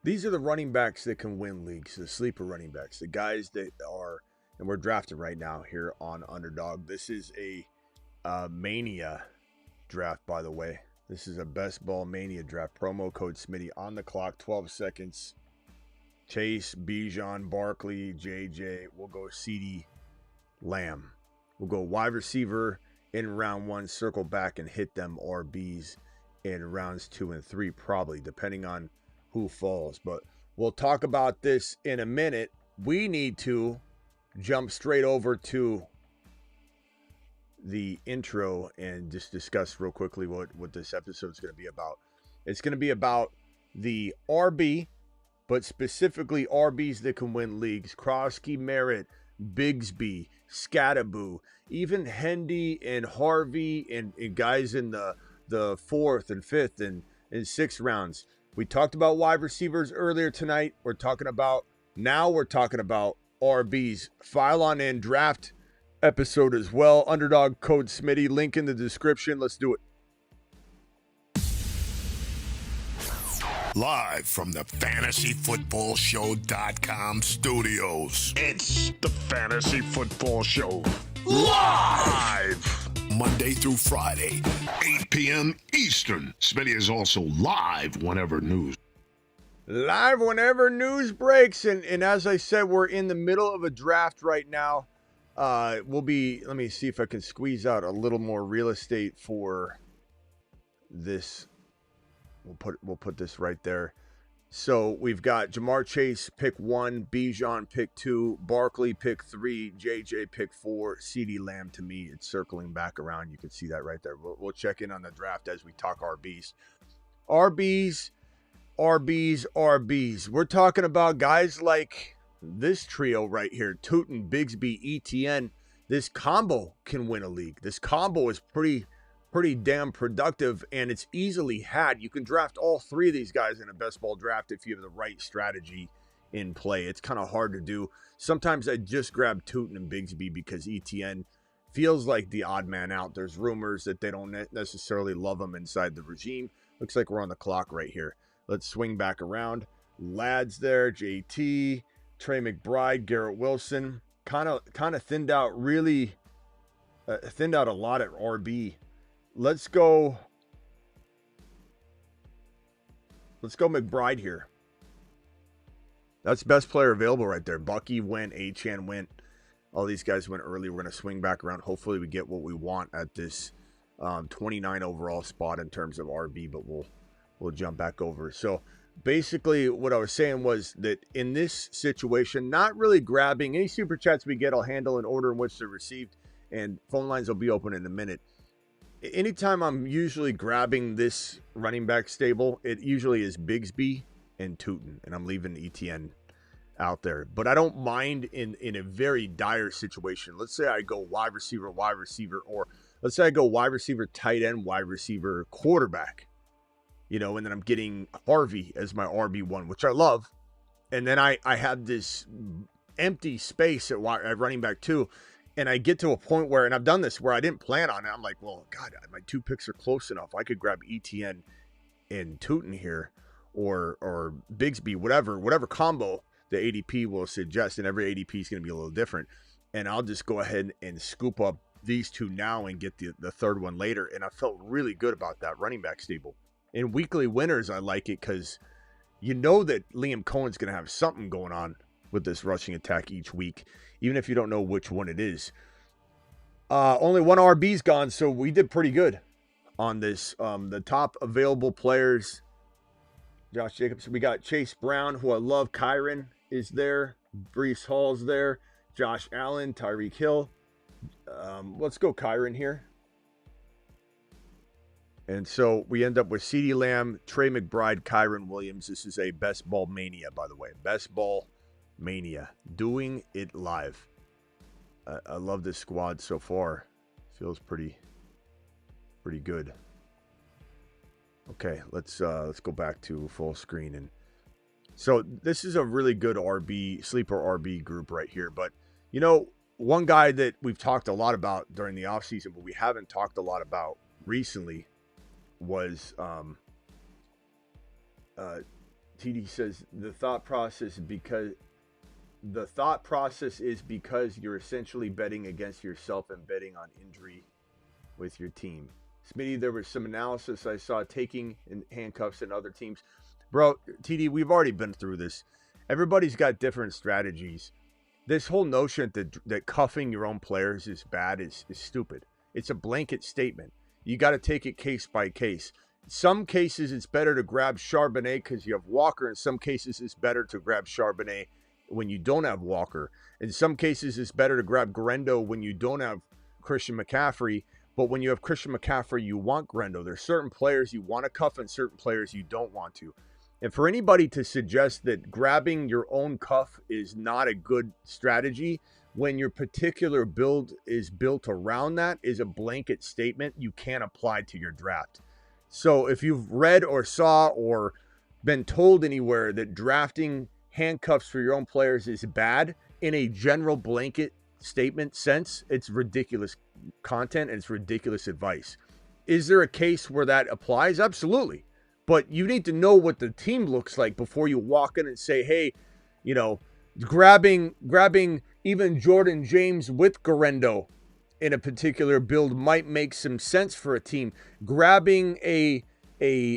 These are the running backs that can win leagues, the sleeper running backs, the guys that are, and we're drafting right now here on Underdog. This is a mania draft, by the way. This is a best ball mania draft. Promo code Smitty on the clock, 12 seconds. Chase, Bijan, Barkley, JJ. We'll go CD, Lamb. We'll go wide receiver in round one, circle back and hit them RBs in rounds 2 and 3, probably, depending on who falls. But we'll talk about this in a minute. We need to jump straight over to the intro and just discuss real quickly what this episode is going to be about. It's going to be about the RB, but specifically RBs that can win leagues. Krosky, Merritt, Bigsby, Scattaboo, even Hendy and Harvey and guys in the fourth and fifth and sixth rounds. We talked about wide receivers earlier tonight. We're talking about RBs. File on in, draft episode as well. Underdog code Smitty, link in the description. Let's do it. Live from the FantasyFootballShow.com studios. It's the Fantasy Football Show. Live! Monday through Friday, 8 p.m. Eastern. Smitty is also live whenever news. Live whenever news breaks. And as I said, we're in the middle of a draft right now. Let me see if I can squeeze out a little more real estate for this. We'll put this right there. So we've got Jamar Chase pick 1, Bijan pick 2, Barkley pick 3, JJ pick 4, CD Lamb. To me, it's circling back around. You can see that right there. We'll check in on the draft as we talk RBs. RBs. We're talking about guys like this trio right here, Tootin, Bigsby, ETN. This combo can win a league. This combo is pretty damn productive, and it's easily had. You can draft all three of these guys in a best ball draft if you have the right strategy in play. It's kind of hard to do. Sometimes I just grab Tootin and Bigsby because ETN feels like the odd man out. There's rumors that they don't necessarily love him inside the regime. Looks like we're on the clock right here. Let's swing back around. Lads there, JT, Trey McBride, Garrett Wilson. Kind of thinned out, really thinned out a lot at RB. Let's go McBride here. That's best player available right there. Bucky went, Achane went. All these guys went early. We're going to swing back around. Hopefully we get what we want at this 29 overall spot in terms of RB, but we'll jump back over. So basically what I was saying was that in this situation, not really grabbing any super chats we get, I'll handle in order in which they're received, and phone lines will be open in a minute. Anytime I'm usually grabbing this running back stable, it usually is Bigsby and Tootin, and I'm leaving ETN out there. But I don't mind in a very dire situation. Let's say I go wide receiver, or let's say I go wide receiver, tight end, wide receiver, quarterback, and then I'm getting Harvey as my RB1, which I love. And then I have this empty space at running back 2. And I get to a point where, and I've done this, where I didn't plan on it. I'm like, well, God, my 2 picks are close enough. I could grab ETN and Tootin here, or Bigsby, whatever combo the ADP will suggest. And every ADP is going to be a little different. And I'll just go ahead and scoop up these 2 now and get the third one later. And I felt really good about that running back stable. In weekly winners, I like it because you know that Liam Cohen's going to have something going on with this rushing attack each week, even if you don't know which one it is. Only one RB's gone, so we did pretty good on this. The top available players, Josh Jacobs. We got Chase Brown, who I love. Kyron is there. Brees Hall's there. Josh Allen, Tyreek Hill. Let's go Kyron here. And so we end up with CeeDee Lamb, Trey McBride, Kyron Williams. This is a best ball mania, by the way. Best ball mania. Doing it live. I love this squad so far. Feels pretty good. Okay, let's go back to full screen. And so this is a really good sleeper RB group right here. But one guy that we've talked a lot about during the offseason, but we haven't talked a lot about recently, was TD says the thought process is because you're essentially betting against yourself and betting on injury with your team. Smitty, there was some analysis I saw taking in handcuffs in other teams. Bro, TD, we've already been through this. Everybody's got different strategies. This whole notion that cuffing your own players is bad is stupid. It's a blanket statement. You got to take it case by case. In some cases, it's better to grab Charbonnet because you have Walker. In some cases, it's better to grab Charbonnet when you don't have Walker. In some cases, it's better to grab Grendo when you don't have Christian McCaffrey. But when you have Christian McCaffrey, you want Grendo. There's certain players you want to cuff and certain players you don't want to. And for anybody to suggest that grabbing your own cuff is not a good strategy when your particular build is built around that is a blanket statement you can't apply to your draft. So if you've read or saw or been told anywhere that drafting handcuffs for your own players is bad in a general blanket statement sense, it's ridiculous content and it's ridiculous advice. Is there a case where that applies? Absolutely. But you need to know what the team looks like before you walk in and say, hey, you know, grabbing even Jordan James with Garendo in a particular build might make some sense for a team. Grabbing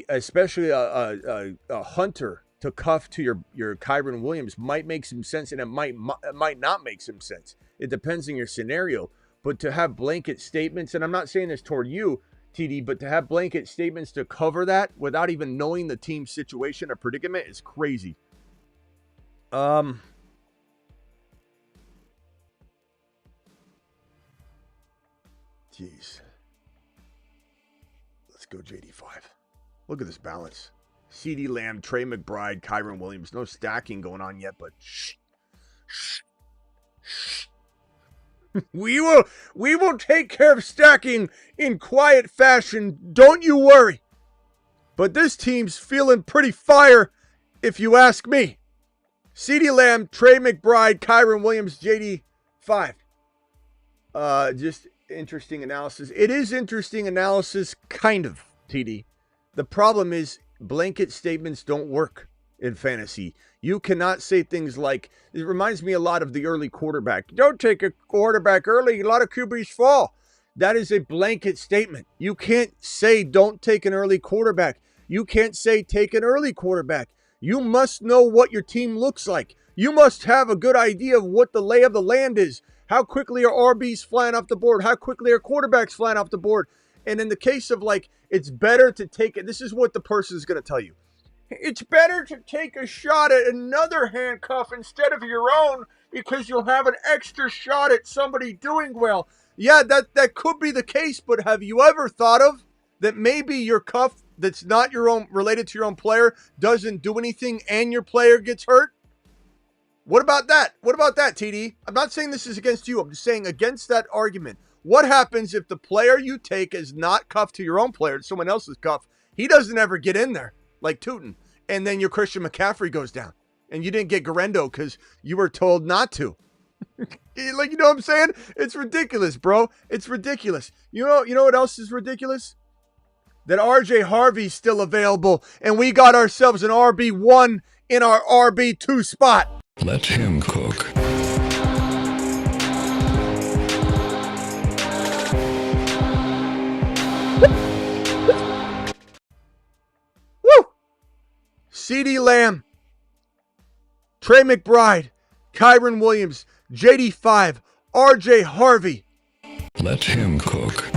especially a hunter to cuff to your Kyren Williams might make some sense, and it might not make some sense. It depends on your scenario. But to have blanket statements, and I'm not saying this toward you, TD, but to have blanket statements to cover that without even knowing the team's situation or predicament is crazy. Jeez. Let's go JD5. Look at this balance. CeeDee Lamb, Trey McBride, Kyren Williams. No stacking going on yet, but shh. We will take care of stacking in quiet fashion. Don't you worry. But this team's feeling pretty fire, if you ask me. CeeDee Lamb, Trey McBride, Kyren Williams, JD5. Just interesting analysis. It is interesting analysis, kind of, TD. The problem is blanket statements don't work in fantasy. You cannot say things like, it reminds me a lot of the early quarterback. Don't take a quarterback early. A lot of QBs fall. That is a blanket statement. You can't say don't take an early quarterback. You can't say take an early quarterback. You must know what your team looks like. You must have a good idea of what the lay of the land is. How quickly are RBs flying off the board? How quickly are quarterbacks flying off the board? And in the case of like, it's better to take it. This is what the person is going to tell you. It's better to take a shot at another handcuff instead of your own because you'll have an extra shot at somebody doing well. Yeah, that could be the case, but have you ever thought of that maybe your cuff that's not your own, related to your own player, doesn't do anything and your player gets hurt? What about that? What about that, TD? I'm not saying this is against you. I'm just saying against that argument. What happens if the player you take is not cuffed to your own player, it's someone else's cuff? He doesn't ever get in there, like Tootin. And then your Christian McCaffrey goes down. And you didn't get Garendo because you were told not to. Like, you know what I'm saying? It's ridiculous, bro. It's ridiculous. You know what else is ridiculous? That RJ Harvey's still available. And we got ourselves an RB1 in our RB2 spot. Let him cook. CeeDee Lamb, Trey McBride, Kyren Williams, JD5, RJ Harvey. Let him cook.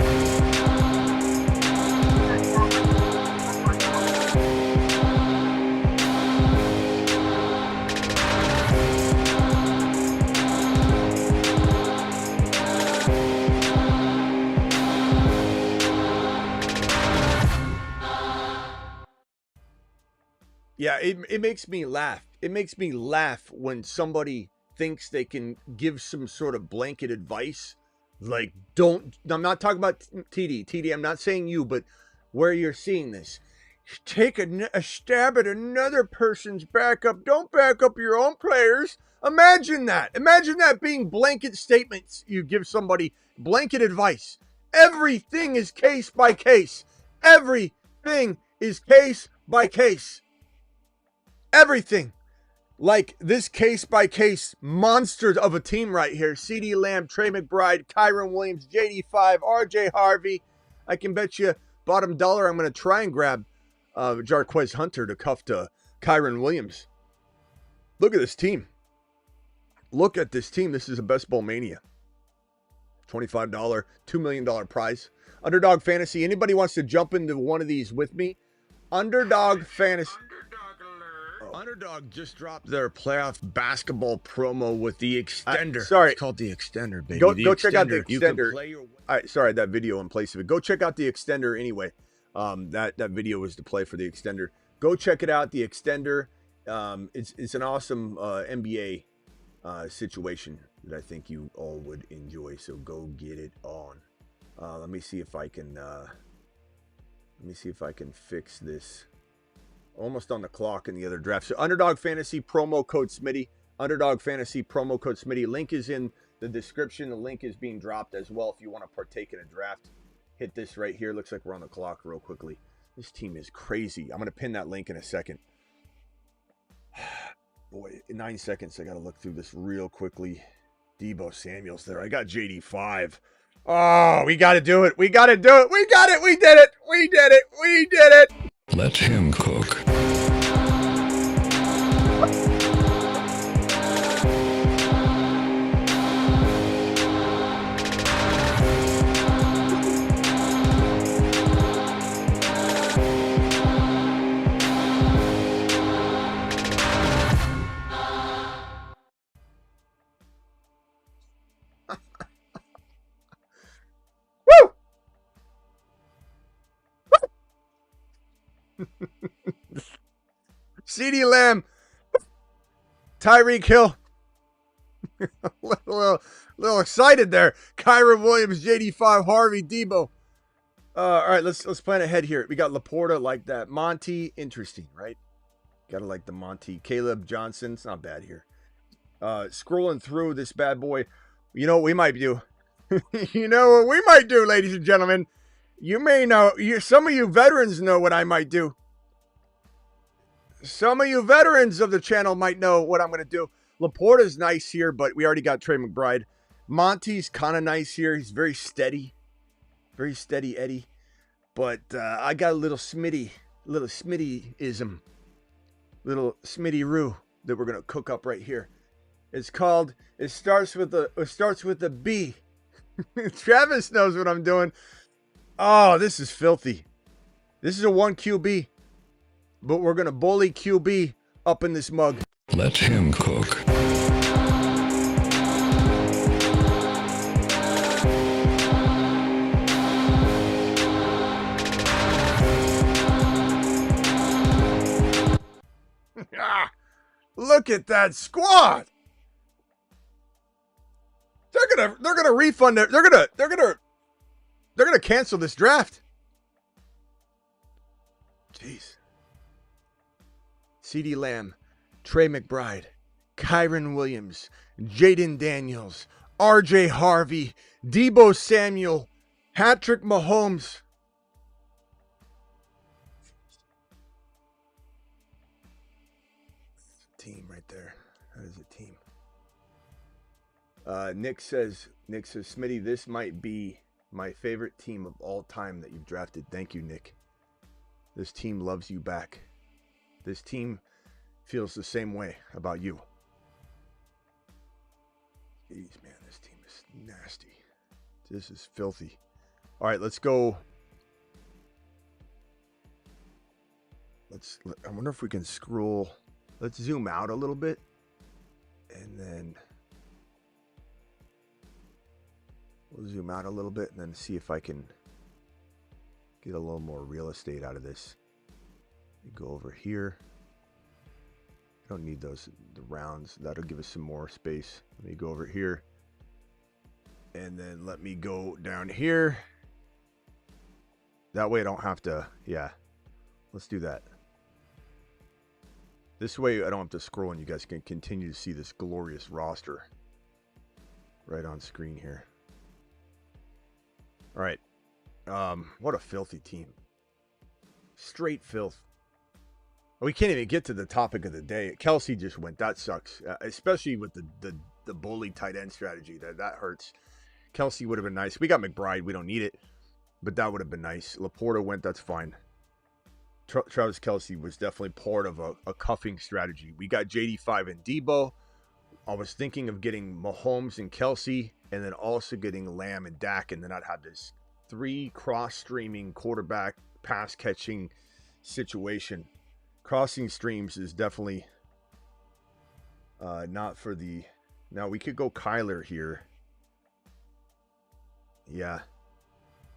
Yeah, it makes me laugh. It makes me laugh when somebody thinks they can give some sort of blanket advice. Like, don't, I'm not talking about TD, I'm not saying you, but where you're seeing this. Take a stab at another person's backup. Don't back up your own players. Imagine that. Imagine that being blanket statements you give somebody, blanket advice. Everything is case by case. Everything is case by case. everything. Like this case-by-case monster of a team right here. CeeDee Lamb, Trey McBride, Kyron Williams, JD5, RJ Harvey. I can bet you bottom dollar I'm going to try and grab Jarquez Hunter to cuff to Kyron Williams. Look at this team. Look at this team. This is a Best Bowl Mania. $25, $2 million prize. Underdog Fantasy. Anybody wants to jump into one of these with me? Underdog Fantasy. Underdog just dropped their playoff basketball promo with the extender. Sorry. It's called the extender, baby. Go check out the extender. You can play your... All right, sorry, that video in place of it. Go check out the extender anyway. That video was to play for the extender. Go check it out, the extender. It's an awesome NBA situation that I think you all would enjoy. So go get it on. Let me see if I can fix this. Almost on the clock in the other draft. So Underdog Fantasy promo code Smitty. Underdog Fantasy promo code Smitty. Link is in the description. The link is being dropped as well if you want to partake in a draft. Hit this right here. Looks like we're on the clock real quickly. This team is crazy. I'm going to pin that link in a second. Boy, in 9 seconds, I got to look through this real quickly. Deebo Samuel's there. I got JD5. Oh, we got to do it. We got to do it. We got it. We did it. We did it. We did it. Let him cook. CeeDee Lamb, Tyreek Hill, little excited there. Kyron Williams, JD5, Harvey, Deebo. All right, let's plan ahead here. We got Laporta like that. Monty, interesting, right? Gotta like the Monty. Caleb Johnson, it's not bad here. Scrolling through this bad boy. You know what we might do? You know what we might do, ladies and gentlemen? You may know. Some of you veterans know what I might do. Some of you veterans of the channel might know what I'm going to do. Laporta's nice here, but we already got Trey McBride. Monty's kind of nice here. He's very steady. Very steady Eddie. But I got a little Smitty. Little Smitty-ism. Little Smitty-roo that we're going to cook up right here. It's called, it starts with a B. Travis knows what I'm doing. Oh, this is filthy. This is a 1 QB. But we're going to bully QB up in this mug. Let him cook. Look at that squad. They're gonna refund it. They're gonna cancel this draft. Jeez. CeeDee Lamb, Trey McBride, Kyron Williams, Jaden Daniels, RJ Harvey, Deebo Samuel, Patrick Mahomes. Team right there. That is a team. Nick says, Smitty, this might be my favorite team of all time that you've drafted. Thank you, Nick. This team loves you back. This team feels the same way about you. Jeez, man, this team is nasty. This is filthy. All right, let's go. I wonder if we can scroll. Let's zoom out a little bit. And then we'll zoom out a little bit and then see if I can get a little more real estate out of this. Go over here. I don't need the rounds. That'll give us some more space. Let me go over here. And then let me go down here. That way I don't have to, yeah. Let's do that. This way I don't have to scroll and you guys can continue to see this glorious roster right on screen here. All right. What a filthy team. Straight filth. We can't even get to the topic of the day. Kelsey just went. That sucks, especially with the bully tight end strategy. That hurts. Kelsey would have been nice. We got McBride. We don't need it, but that would have been nice. Laporta went. That's fine. Travis Kelsey was definitely part of a cuffing strategy. We got JD5 and Debo. I was thinking of getting Mahomes and Kelsey, and then also getting Lamb and Dak, and then I'd have this 3 cross-streaming quarterback pass-catching situation. Crossing streams is definitely not for the... Now, we could go Kyler here. Yeah.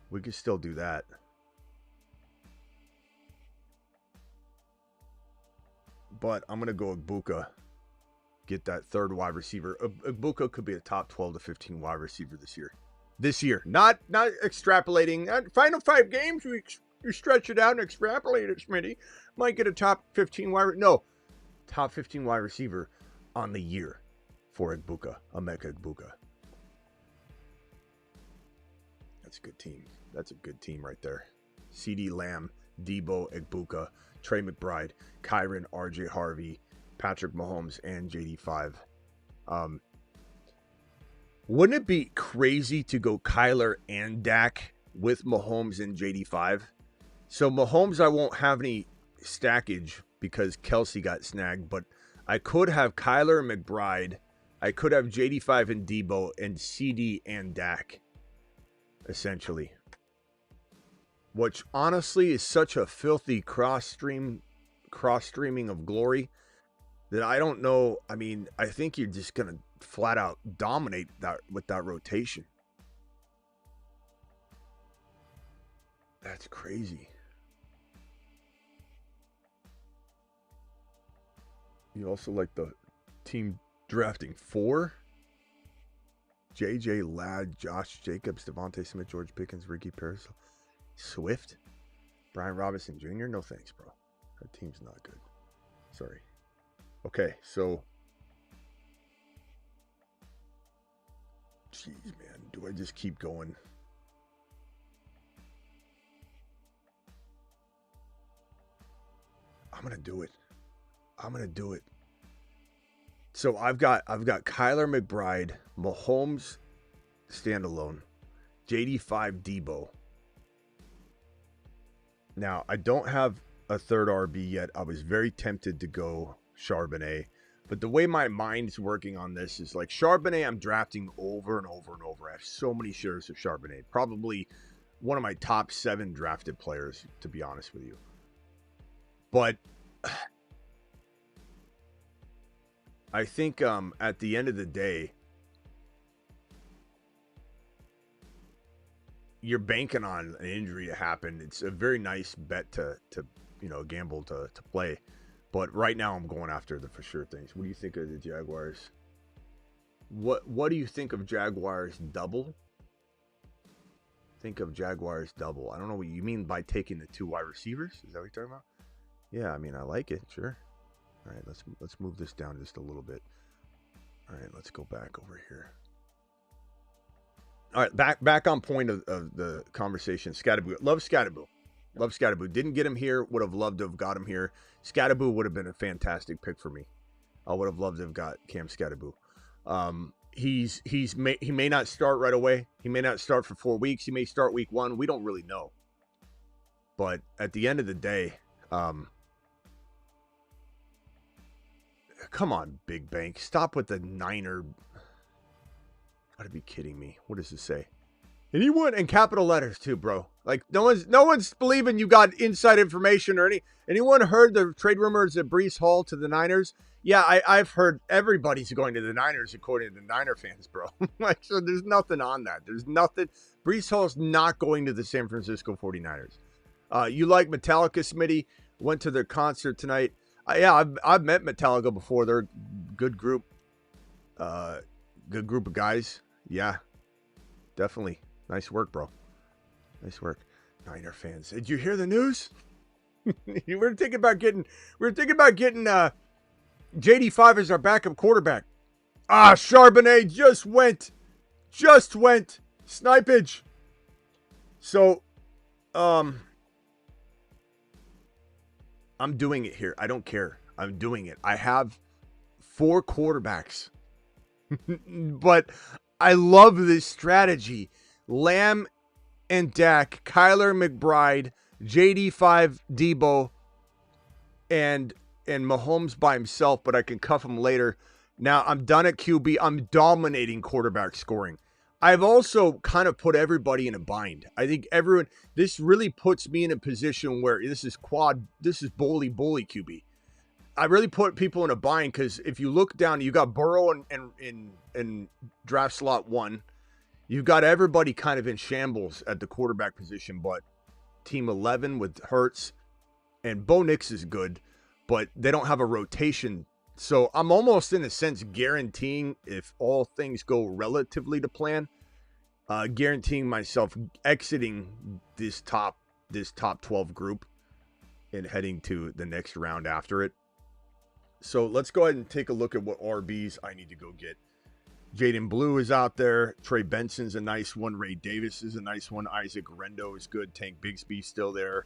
We could still do that. But I'm going to go Ibuka. Get that third wide receiver. Ibuka could be a top 12 to 15 wide receiver this year. This year. Not extrapolating. Final 5 games, you stretch it out and extrapolate it, Smitty. Might get a top 15 wide... No. Top 15 wide receiver on the year for Ibuka. Emeka Ibuka. That's a good team. That's a good team right there. CD Lamb, Debo, Ibuka, Trey McBride, Kyron, RJ Harvey, Patrick Mahomes, and JD5. Wouldn't it be crazy to go Kyler and Dak with Mahomes and JD5? So Mahomes, I won't have any stackage because Kelsey got snagged, but I could have Kyler and McBride. I could have JD5 and Debo and CD and Dak, essentially. Which honestly is such a filthy cross-streaming of glory that I don't know. I mean, I think you're just going to flat out dominate that with that rotation. That's crazy. You also like the team drafting 4? JJ Ladd, Josh Jacobs, Devontae Smith, George Pickens, Ricky Parris, Swift, Brian Robinson Jr. No thanks, bro. That team's not good. Sorry. Okay, so... Jeez, man. Do I just keep going? I'm going to do it. I'm going to do it. So I've got Kyler McBride, Mahomes standalone, JD5 Debo. Now, I don't have a third RB yet. I was very tempted to go Charbonnet. But the way my mind's working on this is like Charbonnet, I'm drafting over and over and over. I have so many shares of Charbonnet. Probably one of my top 7 drafted players, to be honest with you. But I think at the end of the day, you're banking on an injury to happen. It's a very nice bet to gamble to play. But right now I'm going after the for sure things. What do you think of the Jaguars? What do you think of Jaguars double? Think of Jaguars double. I don't know what you mean by taking the 2 wide receivers. Is that what you're talking about? Yeah, I mean, I like it. Sure. All right, let's move this down just a little bit. All right, let's go back over here. All right, back on point of the conversation. Scatterboo. Love Scatterboo. Love Scatterboo. Didn't get him here. Would have loved to have got him here. Scatterboo would have been a fantastic pick for me. I would have loved to have got Cam Scatterboo. He may not start right away. He may not start for 4 weeks. He may start week 1. We don't really know. But at the end of the day, come on, Big Bank. Stop with the Niner. Gotta be kidding me. What does it say? Anyone in capital letters too, bro. Like no one's believing you got inside information or anyone heard the trade rumors of Breece Hall to the Niners? Yeah, I've heard everybody's going to the Niners according to the Niner fans, bro. Like, so there's nothing on that. There's nothing. Breece Hall's not going to the San Francisco 49ers. You like Metallica, Smitty? Went to their concert tonight. Yeah, I've met Metallica before. They're a good group. Good group of guys. Yeah, definitely. Nice work, bro. Nice work. Niner fans. Did you hear the news? we were thinking about getting JD5 as our backup quarterback. Charbonnet just went. Snipage. So, I'm doing it here. I don't care. I'm doing it. I have 4 quarterbacks. But I love this strategy. Lamb and Dak, Kyler McBride, JD5 Debo, and Mahomes by himself, but I can cuff him later. Now I'm done at QB. I'm dominating quarterback scoring. I've also kind of put everybody in a bind. I think this really puts me in a position where this is bully QB. I really put people in a bind because if you look down, you got Burrow in draft slot 1. You've got everybody kind of in shambles at the quarterback position, but team 11 with Hurts and Bo Nix is good, but they don't have a rotation. So I'm almost in a sense guaranteeing, if all things go relatively to plan, guaranteeing myself exiting this top 12 group and heading to the next round after it. So let's go ahead and take a look at what RBs I need to go get. Jaden Blue is out there. Trey Benson's a nice one. Ray Davis is a nice one. Isaac Rendo is good. Tank Bigsby's still there.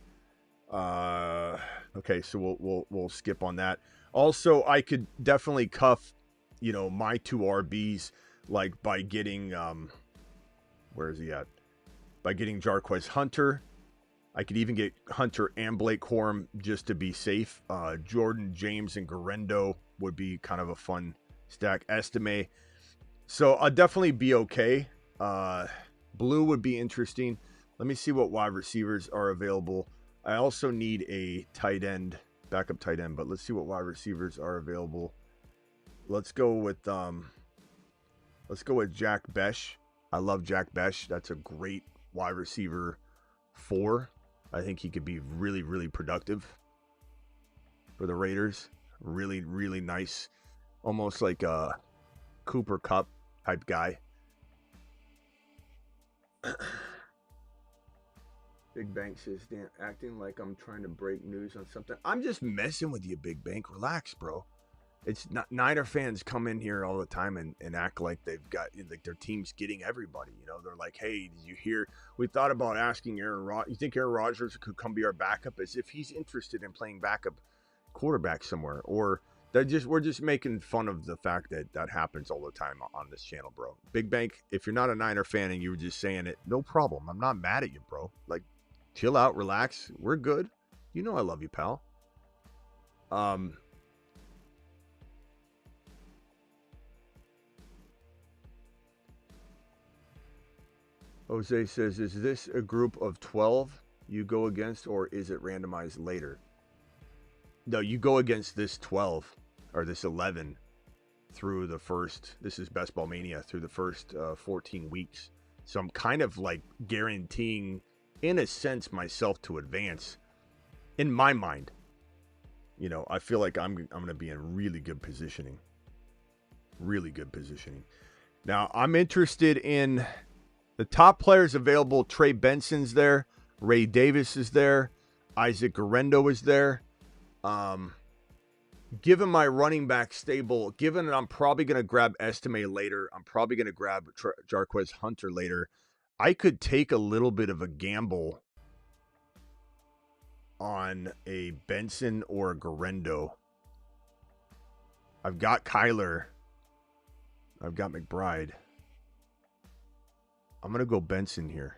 Okay, so we'll skip on that. Also, I could definitely cuff, my 2 RBs, like by getting, where is he at? By getting Jarquez Hunter. I could even get Hunter and Blake Corum just to be safe. Jordan James and Garendo would be kind of a fun stack. Estime. So I'll definitely be okay. Blue would be interesting. Let me see what wide receivers are available. I also need a backup tight end, but let's see what wide receivers are available. Let's go with Jack Besh. I love Jack Besh. That's a great wide receiver 4. I think he could be really, really productive for the Raiders. Really, really nice. Almost like a Cooper Kupp type guy. Big Bank says, Dan, acting like I'm trying to break news on something. I'm just messing with you, Big Bank. Relax, bro. It's not, Niner fans come in here all the time and act like they've got, like, their team's getting everybody. They're like, hey, did you hear? We thought about asking Aaron Rodgers. You think Aaron Rodgers could come be our backup? As if he's interested in playing backup quarterback somewhere. Or we're just making fun of the fact that happens all the time on this channel, bro. Big Bank, if you're not a Niner fan and you were just saying it, no problem. I'm not mad at you, bro. Like, chill out, relax. We're good. I love you, pal. Jose says, is this a group of 12 you go against, or is it randomized later? No, you go against this 12 or this 11 through the first, this is Best Ball Mania, through the first 14 weeks. So I'm kind of like guaranteeing, in a sense, myself to advance in my mind. I feel like I'm going to be in really good positioning. Really good positioning. Now, I'm interested in the top players available. Trey Benson's there. Ray Davis is there. Isaac Garendo is there. Given my running back stable, given that I'm probably going to grab Estime later, I'm probably going to grab Jarquez Hunter later, I could take a little bit of a gamble on a Benson or a Garendo. I've got Kyler. I've got McBride. I'm going to go Benson here.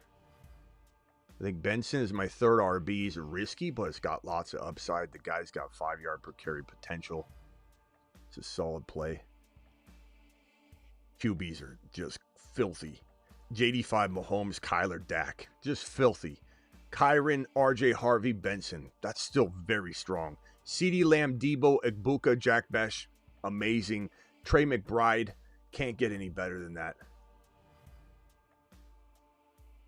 I think Benson is my third RB. He's risky, but it's got lots of upside. The guy's got 5-yard per carry potential. It's a solid play. QBs are just filthy. JD5, Mahomes, Kyler, Dak. Just filthy. Kyron, RJ Harvey, Benson. That's still very strong. CeeDee Lamb, Debo, Egbuka, Jack Besh. Amazing. Trey McBride. Can't get any better than that.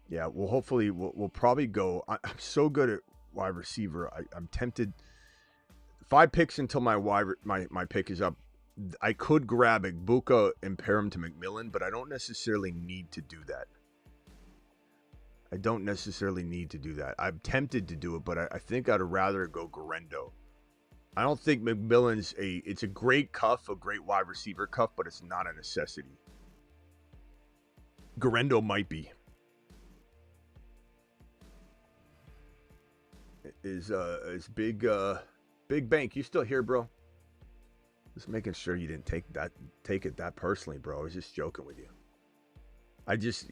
Yeah, well, hopefully we'll probably go. I'm so good at wide receiver. I'm tempted. 5 picks until my pick is up. I could grab Egbuka and pair him to McMillan, but I don't necessarily need to do that. I'm tempted to do it, but I think I'd rather go Garendo. I don't think McMillan's it's a great cuff, a great wide receiver cuff, but it's not a necessity. Garendo might be. Is big Big Bank, you still here, bro? Just making sure you didn't take it that personally, bro. I was just joking with you. I just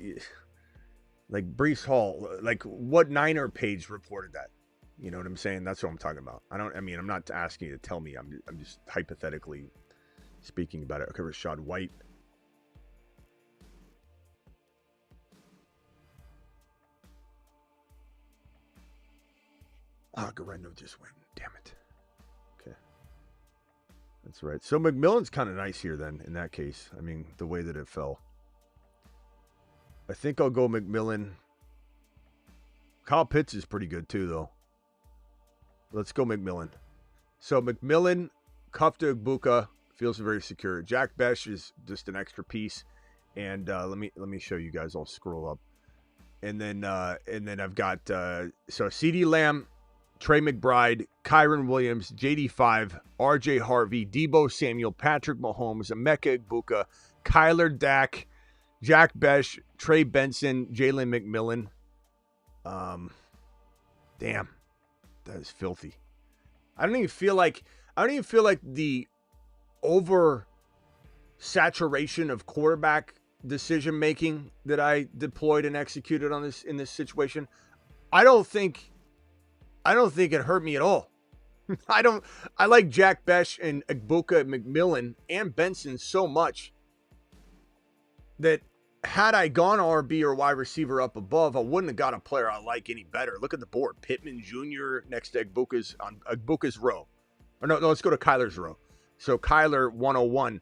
like Brees Hall, like what Niner page reported that? You know what I'm saying? That's what I'm talking about. I'm not asking you to tell me. I'm just hypothetically speaking about it. Okay, Rashad White. Garendo just went. Damn it. Okay. That's right. So McMillan's kind of nice here then, in that case. I mean, the way that it fell. I think I'll go McMillan. Kyle Pitts is pretty good too, though. Let's go McMillan. So McMillan, cuff to Igbuka, feels very secure. Jack Besh is just an extra piece. And let me show you guys. I'll scroll up. And then I've got so CeeDee Lamb, Trey McBride, Kyron Williams, JD5, RJ Harvey, Deebo Samuel, Patrick Mahomes, Emeka Igbuka, Kyler Dak, Jack Besh, Trey Benson, Jalen McMillan. Damn, that is filthy. I don't even feel like the over saturation of quarterback decision making that I deployed and executed on this in this situation. I don't think it hurt me at all. I like Jack Besh and Igbuka, McMillan, and Benson so much that had I gone RB or wide receiver up above, I wouldn't have got a player I like any better. Look at the board. Pittman Jr. next to Igbuka's row. Or no, let's go to Kyler's row. So Kyler 101.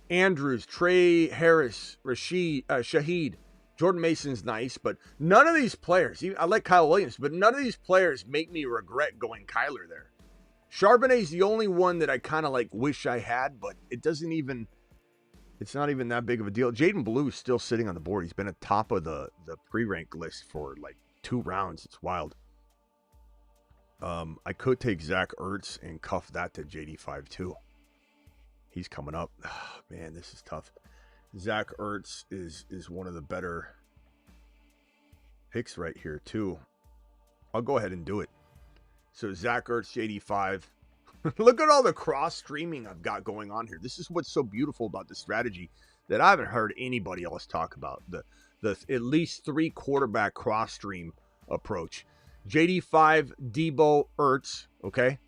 Andrews, Trey Harris, Shaheed. Jordan Mason's nice, but none of these players, I like Kyle Williams, but none of these players make me regret going Kyler there. Charbonnet's the only one that I kind of like wish I had, but it's not even that big of a deal. Jaden Blue's still sitting on the board. He's been at top of the pre-rank list for like 2 rounds. It's wild. I could take Zach Ertz and cuff that to JD5 too. He's coming up. Oh, man, this is tough. Zach Ertz is one of the better picks right here too. I'll go ahead and do it. So Zach Ertz, JD5. Look at all the cross streaming I've got going on here. This is what's so beautiful about this strategy that I haven't heard anybody else talk about. The at least 3 quarterback cross stream approach. JD5, Deebo, Ertz, okay?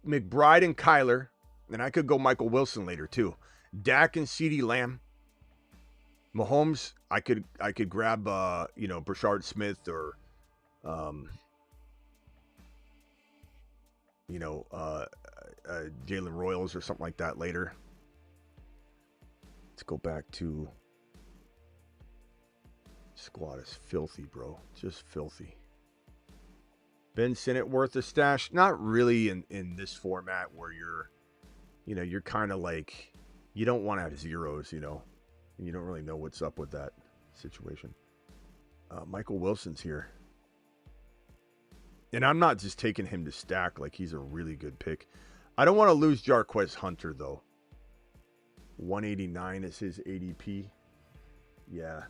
McBride and Kyler. And I could go Michael Wilson later too. Dak and CeeDee Lamb. Mahomes, I could grab Brashard Smith or Jalen Royals or something like that later. Let's go back to squad is filthy, bro. Just filthy. Ben Sinnott worth a stash? Not really in this format where you're kind of like, you don't want to have zeros, and you don't really know what's up with that situation. Michael Wilson's here. And I'm not just taking him to stack, like he's a really good pick. I don't want to lose Jarquez Hunter, though. 189 is his ADP. Yeah.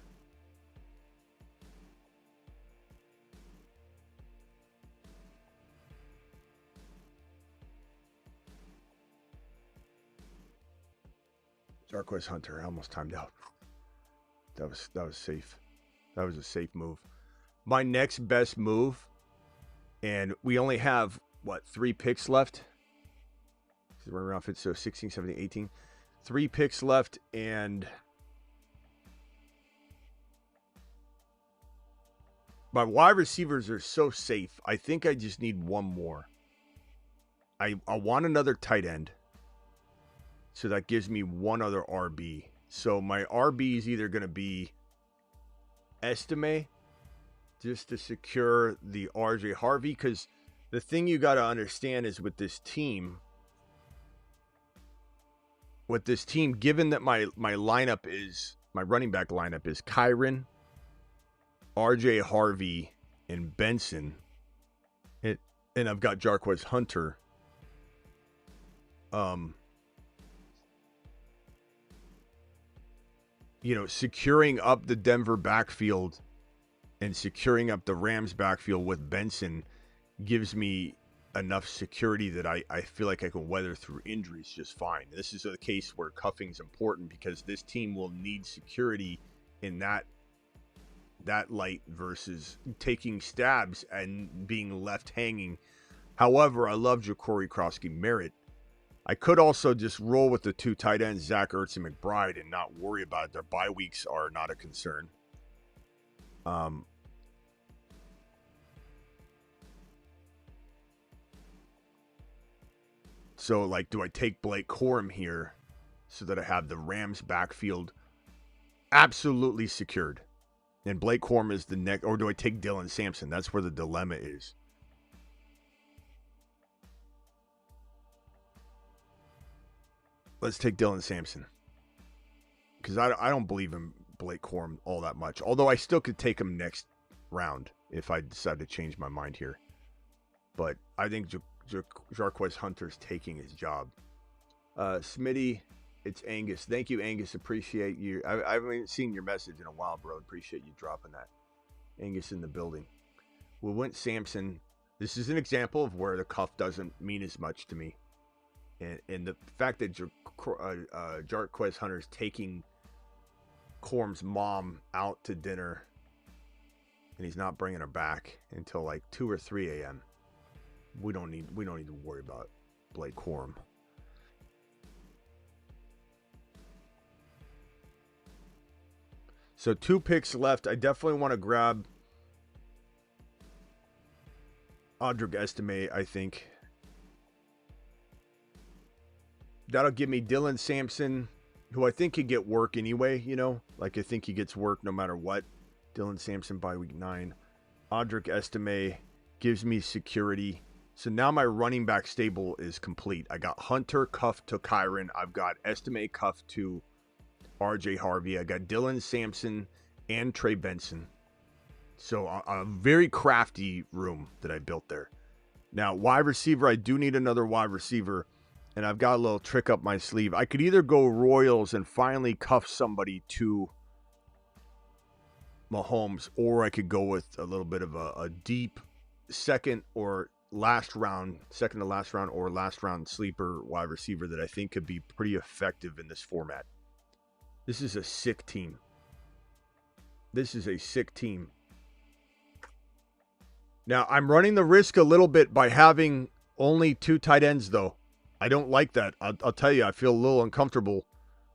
Jarquez Hunter, I almost timed out. That was safe. That was a safe move. My next best move, and we only have, 3 picks left? We're around, so 16, 17, 18. 3 picks left, and my wide receivers are so safe. I think I just need one more. I want another tight end. So that gives me one other RB. So my RB is either going to be Estime, just to secure the RJ Harvey. Because the thing you got to understand is with this team, given that my lineup is, my running back lineup is Kyron, RJ Harvey, and Benson. And I've got Jarquez Hunter. Securing up the Denver backfield and securing up the Rams backfield with Benson gives me enough security that I feel like I can weather through injuries just fine. This is a case where cuffing is important because this team will need security in that light versus taking stabs and being left hanging. However, I love Jacory Krosky-Merritt. I could also just roll with the 2 tight ends, Zach Ertz and McBride, and not worry about it. Their bye weeks are not a concern. So, like, do I take Blake Corum here so that I have the Rams backfield absolutely secured? And Blake Corum is the next, or do I take Dylan Sampson? That's where the dilemma is. Let's take Dylan Sampson. Because I don't believe in Blake Corum all that much. Although I still could take him next round if I decide to change my mind here. But I think Jarquez Hunter's taking his job. Smitty, it's Angus. Thank you, Angus. Appreciate you. I haven't seen your message in a while, bro. Appreciate you dropping that. Angus in the building. We went Sampson. This is an example of where the cuff doesn't mean as much to me. And the fact that Jarquez Hunter's taking Corum's mom out to dinner and he's not bringing her back until like 2 or 3 a.m. We don't need to worry about Blake Corum. So 2 picks left. I definitely want to grab Audric Estime, I think. That'll give me Dylan Sampson, who I think could get work anyway, you know? Like, I think he gets work no matter what. Dylan Sampson by week 9. Audric Estime gives me security. So now my running back stable is complete. I got Hunter cuffed to Kyron. I've got Estime cuffed to RJ Harvey. I got Dylan Sampson and Trey Benson. So a very crafty room that I built there. Now, wide receiver, I do need another wide receiver. And I've got a little trick up my sleeve. I could either go Royals and finally cuff somebody to Mahomes, or I could go with a little bit of a deep second to last round or last round sleeper wide receiver that I think could be pretty effective in this format. This is a sick team. Now, I'm running the risk a little bit by having only 2 tight ends, though. I don't like that. I'll tell you, I feel a little uncomfortable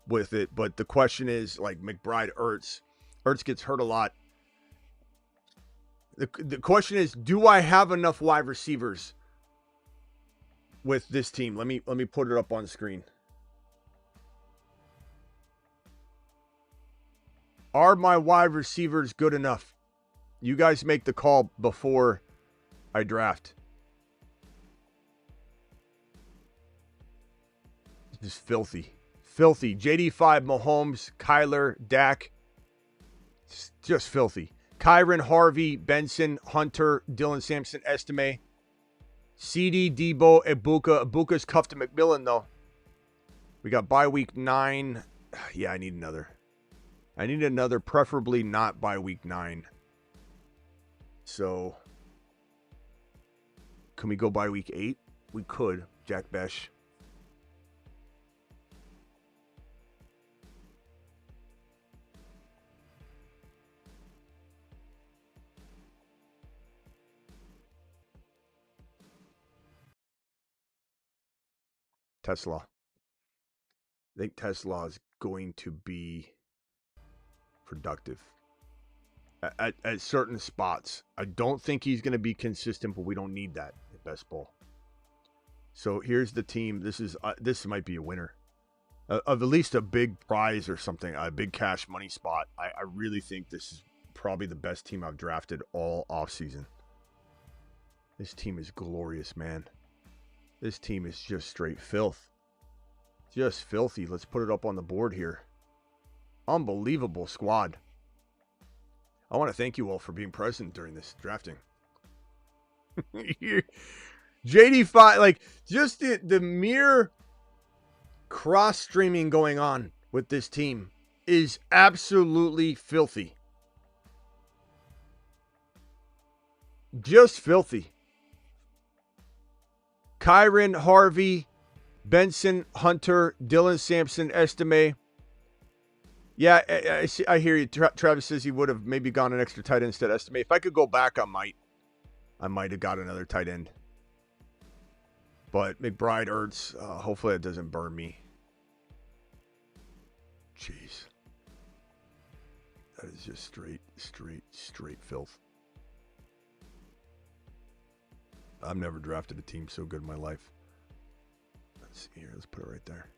with it. But the question is, like, McBride, Ertz. Ertz gets hurt a lot. The question is, do I have enough wide receivers with this team? Let me put it up on screen. Are my wide receivers good enough? You guys make the call before I draft. Just filthy. JD5, Mahomes, Kyler, Dak. Just filthy. Kyron, Harvey, Benson, Hunter, Dylan Sampson, Estime. CD, Debo, Ibuka. Ibuka's cuffed to McMillan, though. We got bye week 9. Yeah, I need another, preferably not by week 9. So, can we go by week 8? We could. Jack Besh. Tesla. I think Tesla is going to be productive at certain spots. I don't think he's going to be consistent, but we don't need that at best ball. So here's the team. This might be a winner of at least a big prize or something, a big cash money spot. I really think this is probably the best team I've drafted all offseason. This team is glorious, man. This team is just straight filth. Just filthy. Let's put it up on the board here. Unbelievable squad. I want to thank you all for being present during this drafting. JD5, like, just the mere cross-streaming going on with this team is absolutely filthy. Just filthy. Kyren, Harvey, Benson, Hunter, Dylan Sampson, Estime. Yeah, I hear you. Travis says he would have maybe gone an extra tight end instead of Estime. If I could go back, I might have got another tight end. But McBride, Ertz, hopefully it doesn't burn me. Jeez. That is just straight filth. I've never drafted a team so good in my life. Let's see here. Let's put it right there.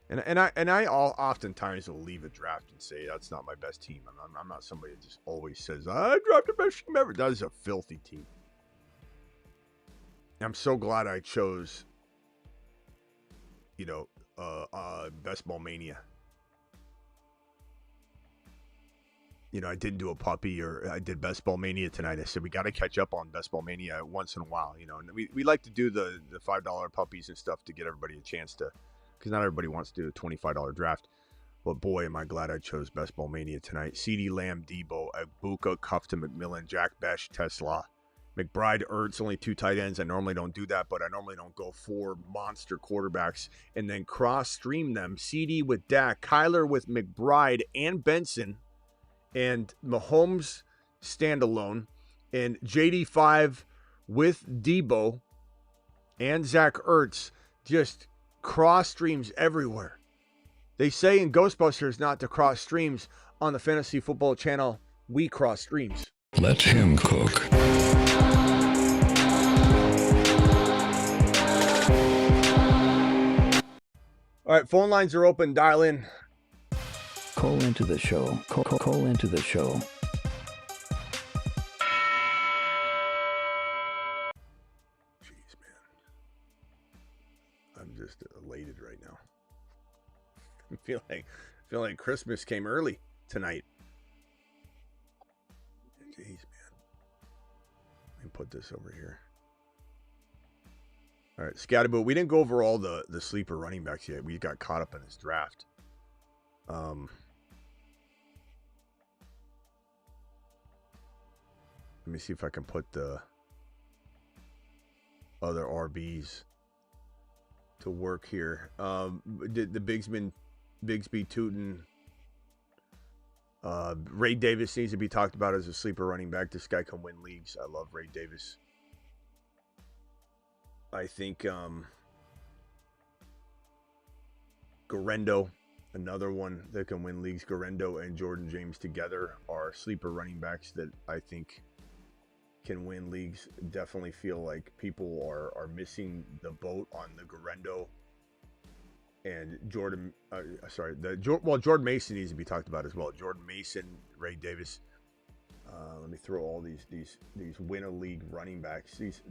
And I oftentimes will leave a draft and say that's not my best team. I'm not somebody that just always says I drafted the best team ever. That is a filthy team. I'm so glad I chose, Best Ball Mania. I didn't do a puppy, or I did Best Ball Mania tonight. I said we got to catch up on Best Ball Mania once in a while. And we like to do the $5 puppies and stuff to get everybody a chance to, because not everybody wants to do a $25 draft. But boy, am I glad I chose Best Ball Mania tonight. CeeDee Lamb, Debo, Ibuka, Cuffton, McMillan, Jack Besh, Tesla, McBride, Ertz, only 2 tight ends. I normally don't do that, but I normally don't go 4 monster quarterbacks and then cross-stream them. CD with Dak, Kyler with McBride and Benson, and Mahomes standalone, and JD5 with Debo and Zach Ertz. Just cross-streams everywhere. They say in Ghostbusters not to cross-streams. On the Fantasy Football Channel, we cross-streams. Let him cook. All right, phone lines are open. Dial in. Call into the show. Call into the show. Jeez, man. I'm just elated right now. I feel like Christmas came early tonight. Jeez, man. Let me put this over here. All right, Scatterbo. We didn't go over all the sleeper running backs yet. We got caught up in this draft. Let me see if I can put the other RBs to work here. The Bigsby Tootin. Ray Davis needs to be talked about as a sleeper running back. This guy can win leagues. I love Ray Davis. I think Garendo, another one that can win leagues. Garendo and Jordan James together are sleeper running backs that I think can win leagues. Definitely feel like people are missing the boat on the Garendo and Jordan. Jordan Mason needs to be talked about as well. Jordan Mason, Ray Davis. Let me throw all these win a league running backs. These,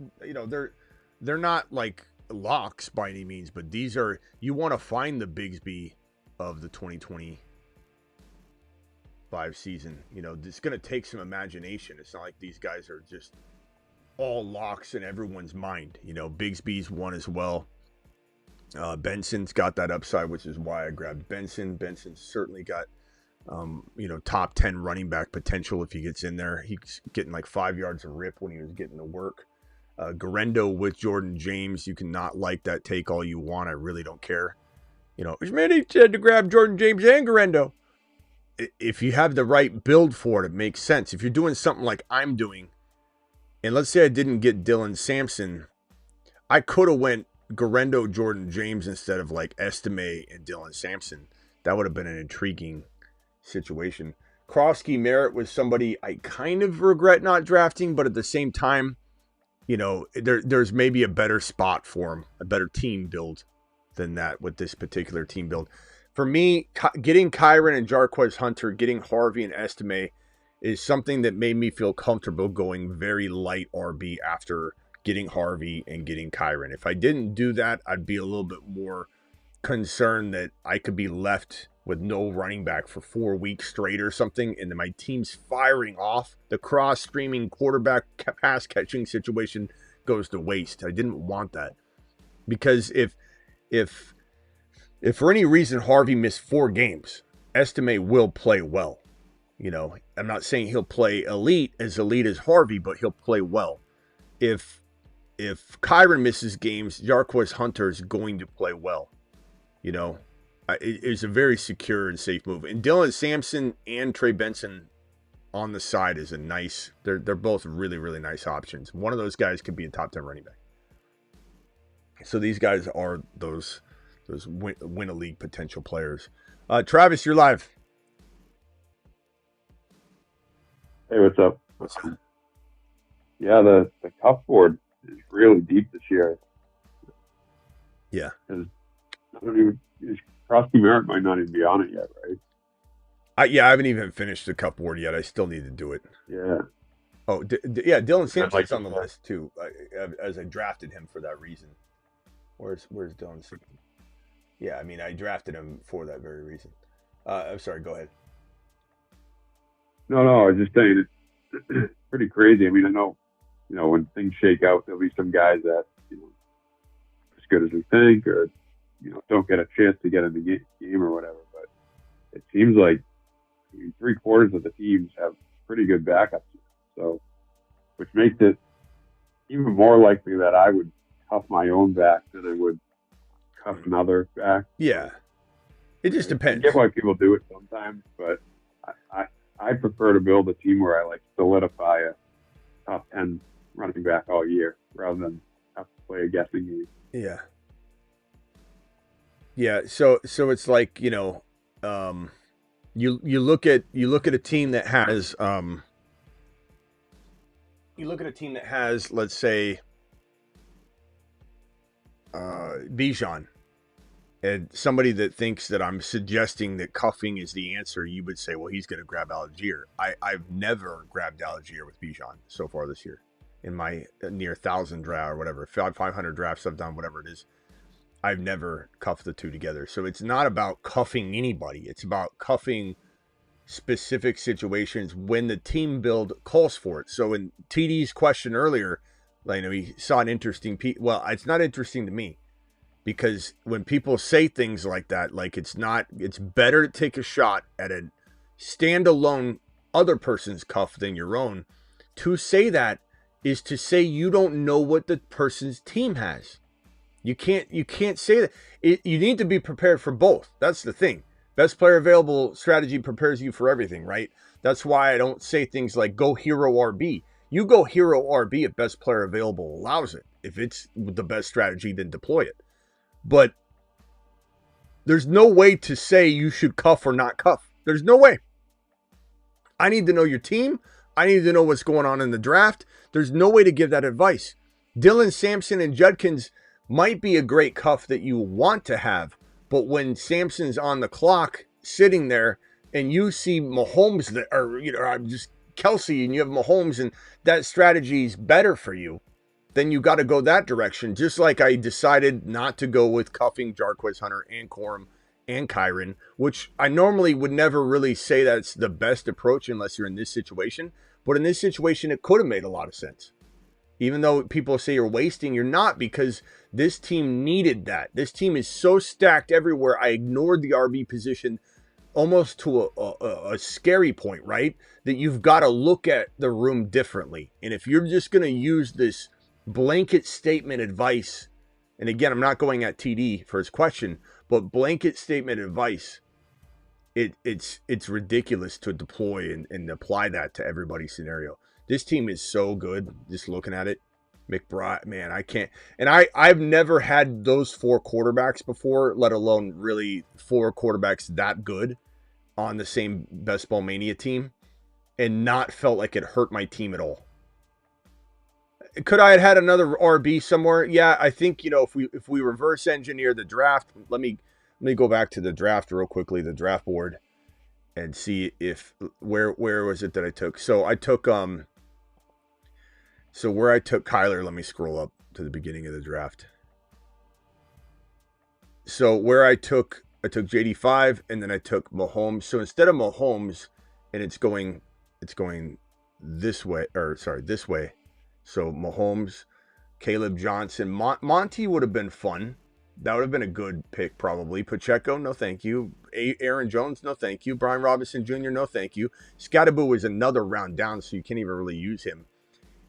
they're not like locks by any means, but these are, you want to find the Bigsby of the 2025 season. It's going to take some imagination. It's not like these guys are just all locks in everyone's mind. Bigsby's one as well. Benson's got that upside, which is why I grabbed Benson. Benson's certainly got, top 10 running back potential if he gets in there. He's getting like 5 yards of rip when he was getting to work. Garendo with Jordan James. You can not like that take all you want. I really don't care. Smitty said to grab Jordan James and Garendo. If you have the right build for it, it makes sense. If you're doing something like I'm doing, and let's say I didn't get Dylan Sampson, I could have went Garendo, Jordan James instead of like Estime and Dylan Sampson. That would have been an intriguing situation. Krosky Merritt was somebody I kind of regret not drafting, but at the same time, there's maybe a better spot for him, a better team build than that with this particular team build. For me, getting Kyren and Jarquez Hunter, getting Harvey and Estime is something that made me feel comfortable going very light RB after getting Harvey and getting Kyren. If I didn't do that, I'd be a little bit more concerned that I could be left with no running back for 4 weeks straight or something, and then my team's firing off. The cross-streaming quarterback pass-catching situation goes to waste. I didn't want that. Because if for any reason Harvey missed 4 games, Estime will play well. I'm not saying he'll play elite as Harvey, but he'll play well. If if Kyren misses games, Jarquez Hunter is going to play well. You know, it's a very secure and safe move. And Dylan Sampson and Trey Benson on the side is a nice. They're both really, really nice options. One of those guys could be a top 10 running back. So these guys are those win a league potential players. Travis, you're live. Hey, what's up? Yeah, the cup board is really deep this year. Yeah. I don't even, Crosby Merritt might not even be on it yet, right? I haven't even finished the cup board yet. I still need to do it. Yeah. Oh, yeah, Dylan Sampson's on the that. list too, as I drafted him for that reason. Where's Dylan Sampson? Yeah, I mean, I drafted him for that very reason. I'm sorry, go ahead. No, I was just saying it's pretty crazy. I mean, I know, when things shake out, there'll be some guys that, as good as we think, or, don't get a chance to get in the game or whatever. But it seems like 3/4 of the teams have pretty good backups. So, which makes it even more likely that I would cuff my own back than I would cuff another back. Yeah. It just depends. I get why people do it sometimes, but I prefer to build a team where I solidify a top 10 running back all year rather than have to play a guessing game. Yeah. Yeah. So it's like, you look at a team that has let's say Bijan, and somebody that thinks that I'm suggesting that cuffing is the answer, you would say, well, he's going to grab Algier. I've never grabbed Algier with Bijan so far this year in my near 1,000 draft or whatever, 500 drafts I've done, whatever it is. I've never cuffed the two together. So it's not about cuffing anybody. It's about cuffing specific situations when the team build calls for it. So in TD's question earlier, he saw an interesting piece. Well, it's not interesting to me, because when people say things like that, it's better to take a shot at a standalone other person's cuff than your own. To say that is to say you don't know what the person's team has. You can't say that. You need to be prepared for both. That's the thing. Best player available strategy prepares you for everything, right? That's why I don't say things like go hero RB. You go hero RB if best player available allows it. If it's the best strategy, then deploy it. But there's no way to say you should cuff or not cuff. There's no way. I need to know your team. I need to know what's going on in the draft. There's no way to give that advice. Dylan Sampson and Judkins might be a great cuff that you want to have, but when Sampson's on the clock sitting there and you see Mahomes just Kelsey and you have Mahomes and that strategy is better for you, then you got to go that direction. Just like I decided not to go with cuffing Jarquez Hunter and Corum and Kyren, which I normally would never really say that's the best approach unless you're in this situation. But in this situation, it could have made a lot of sense. Even though people say you're wasting, you're not, because this team needed that. This team is so stacked everywhere. I ignored the RB position almost to a scary point, right? That you've got to look at the room differently. And if you're just going to use this blanket statement advice, and again, I'm not going at TD for his question, but blanket statement advice, it's ridiculous to deploy and apply that to everybody's scenario. This team is so good, just looking at it. McBride, man, I can't. And I've never had those 4 quarterbacks before, let alone really 4 quarterbacks that good on the same Best Ball Mania team, and not felt like it hurt my team at all. Could I have had another RB somewhere? Yeah, I think, if we reverse engineer the draft, let me go back to the draft real quickly, the draft board, and see if where was it that I took. So I took where I took Kyler, let me scroll up to the beginning of the draft. So where I took JD5 and then I took Mahomes. So instead of Mahomes, and it's going this way, this way. So Mahomes, Caleb Johnson, Monty would have been fun. That would have been a good pick probably. Pacheco, no thank you. Aaron Jones, no thank you. Brian Robinson Jr., no thank you. Scatterboo is another round down, so you can't even really use him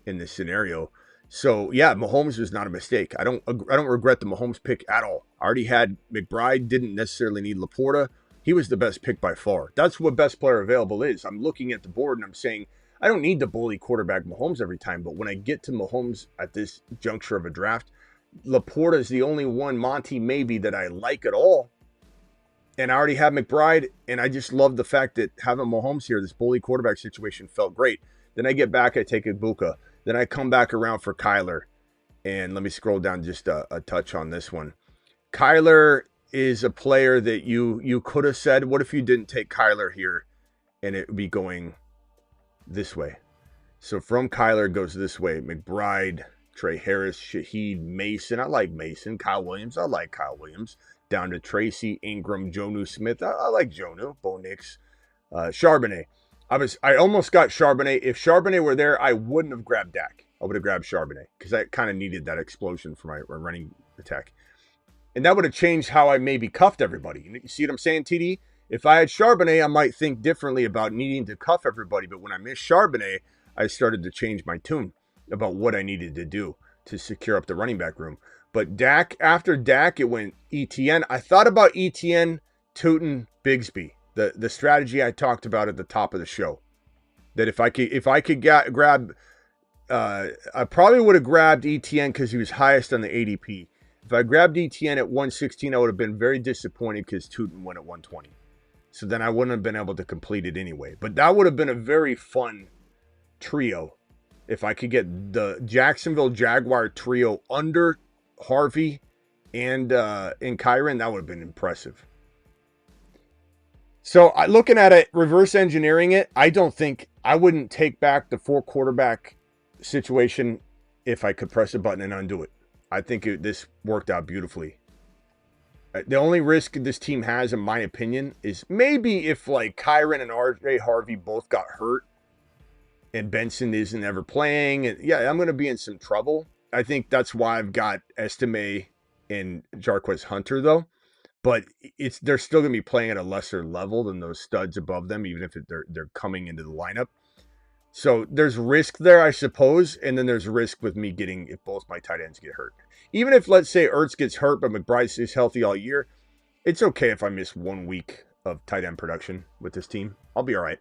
in this scenario. So yeah, Mahomes was not a mistake. I don't regret the Mahomes pick at all. I already had McBride, didn't necessarily need Laporta. He was the best pick by far. That's what best player available is. I'm looking at the board and I'm saying, I don't need to bully quarterback Mahomes every time, but when I get to Mahomes at this juncture of a draft, Laporta is the only one, Monty maybe, that I like at all. And I already have McBride, and I just love the fact that having Mahomes here, this bully quarterback situation felt great. Then I get back, I take Ibuka. Then I come back around for Kyler. And let me scroll down just a touch on this one. Kyler is a player that you could have said, what if you didn't take Kyler here? And it would be going this way. So from Kyler, it goes this way. McBride, Trey Harris, Shaheed, Mason. I like Mason. Kyle Williams. I like Kyle Williams. Down to Tracy, Ingram, Jonnu Smith. I like Jonnu. Bo Nix. Charbonnet. I almost got Charbonnet. If Charbonnet were there, I wouldn't have grabbed Dak. I would have grabbed Charbonnet because I kind of needed that explosion for my running attack. And that would have changed how I maybe cuffed everybody. You see what I'm saying, TD? If I had Charbonnet, I might think differently about needing to cuff everybody. But when I missed Charbonnet, I started to change my tune about what I needed to do to secure up the running back room. But Dak, after Dak, it went ETN. I thought about ETN, Tootin, Bigsby. The strategy I talked about at the top of the show. That if I could grab, I probably would have grabbed ETN because he was highest on the ADP. If I grabbed ETN at 116, I would have been very disappointed because Tootin went at 120. So then I wouldn't have been able to complete it anyway. But that would have been a very fun trio. If I could get the Jacksonville Jaguar trio under Harvey and Kyren, that would have been impressive. So looking at it, reverse engineering it, I wouldn't take back the 4 quarterback situation if I could press a button and undo it. I think this worked out beautifully. The only risk this team has, in my opinion, is maybe if like Kyren and RJ Harvey both got hurt and Benson isn't ever playing. And yeah, I'm going to be in some trouble. I think that's why I've got Estime and Jarquez Hunter, though. But they're still going to be playing at a lesser level than those studs above them, even if they're coming into the lineup. So there's risk there, I suppose. And then there's risk with me getting, if both my tight ends get hurt. Even if, let's say, Ertz gets hurt, but McBride stays healthy all year, it's okay if I miss 1 week of tight end production with this team. I'll be all right.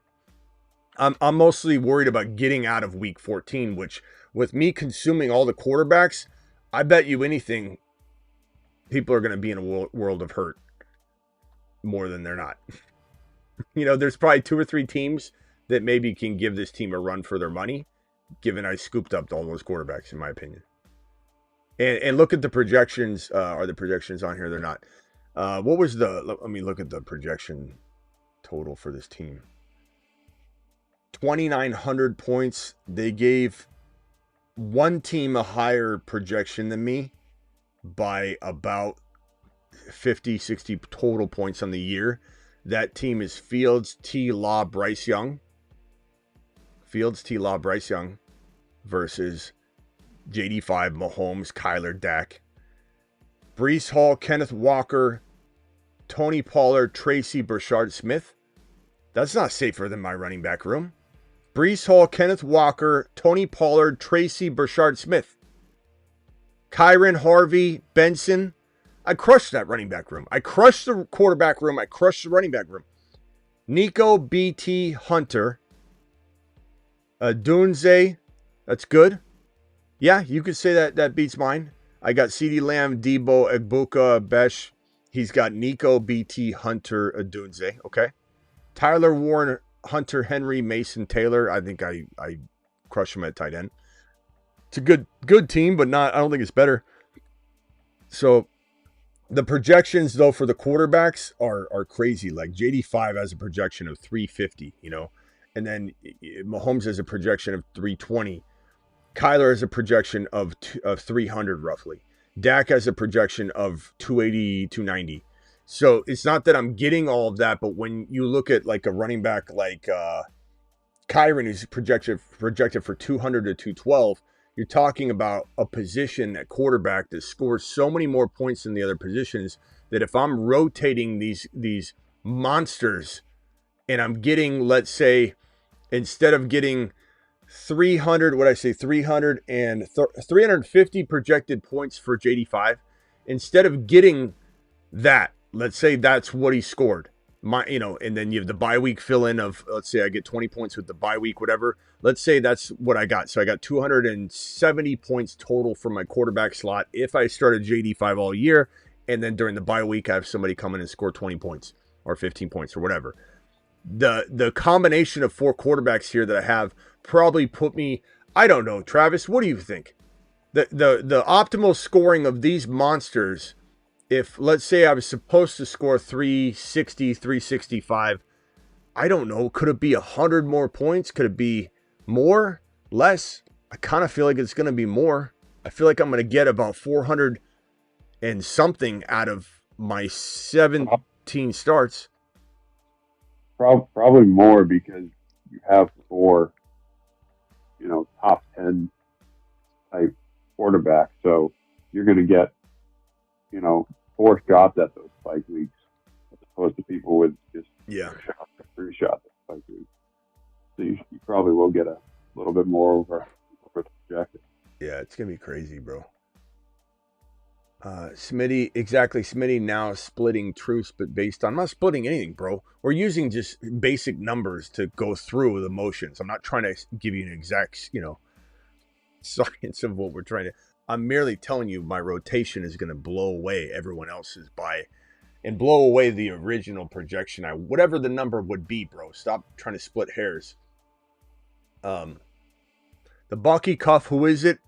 I'm mostly worried about getting out of week 14, which with me consuming all the quarterbacks, I bet you anything, people are going to be in a world of hurt more than they're not. There's probably 2 or 3 teams that maybe can give this team a run for their money, given I scooped up all those quarterbacks, in my opinion. And look at the projections. Are the projections on here? They're not. What was let me look at the projection total for this team. 2,900 points. They gave one team a higher projection than me by about 50, 60 total points on the year. That team is Fields, T. Law, Bryce Young. Fields, T. Law, Bryce Young versus JD5, Mahomes, Kyler, Dak. Breece Hall, Kenneth Walker, Tony Pollard, Tracy, Brashard Smith. That's not safer than my running back room. Breece Hall, Kenneth Walker, Tony Pollard, Tracy, Brashard Smith. Kyren, Harvey, Benson. I crushed that running back room. I crushed the quarterback room. I crushed the running back room. Nico, BT, Hunter. Dunze. That's good. Yeah, you could say that beats mine. I got CeeDee Lamb, Debo, Egbuka, Besh. He's got Nico, BT, Hunter, Dunze. Okay. Tyler Warren, Hunter, Henry, Mason, Taylor. I think I crush him at tight end. It's a good team, but I don't think it's better. So the projections, though, for the quarterbacks are crazy. Like JD5 has a projection of 350, and then Mahomes has a projection of 320. Kyler has a projection of 300 roughly. Dak has a projection of 280, 290. So it's not that I'm getting all of that, but when you look at like a running back like Kyren, who's projected for 200 to 212, you're talking about a position at quarterback that scores so many more points than the other positions that if I'm rotating these monsters and I'm getting, let's say, instead of getting 300, what I say, 350 projected points for JD5. Instead of getting that, let's say that's what he scored. And then you have the bye week fill in of, let's say I get 20 points with the bye week, whatever. Let's say that's what I got. So I got 270 points total for my quarterback slot if I started JD5 all year. And then during the bye week, I have somebody come in and score 20 points or 15 points or whatever. The combination of 4 quarterbacks here that I have probably put me, I don't know, Travis, what do you think? The optimal scoring of these monsters, if let's say I was supposed to score 360, 365, I don't know, could it be 100 more points? Could it be more, less? I kind of feel like it's going to be more. I feel like I'm going to get about 400 and something out of my 17 starts. Probably more, because you have 4, top 10 type quarterbacks. So you're going to get, 4 shots at those spike weeks, as opposed to people with just 3 shots at spike weeks. So you probably will get a little bit more over the projected. Yeah, it's going to be crazy, bro. Smitty, exactly. Smitty now splitting truths, but based on, I'm not splitting anything, bro. We're using just basic numbers to go through the motions. I'm not trying to give you an exact, science of what we're trying to. I'm merely telling you my rotation is going to blow away everyone else's and blow away the original projection. Whatever the number would be, bro. Stop trying to split hairs. The Bucky Cuff, who is it?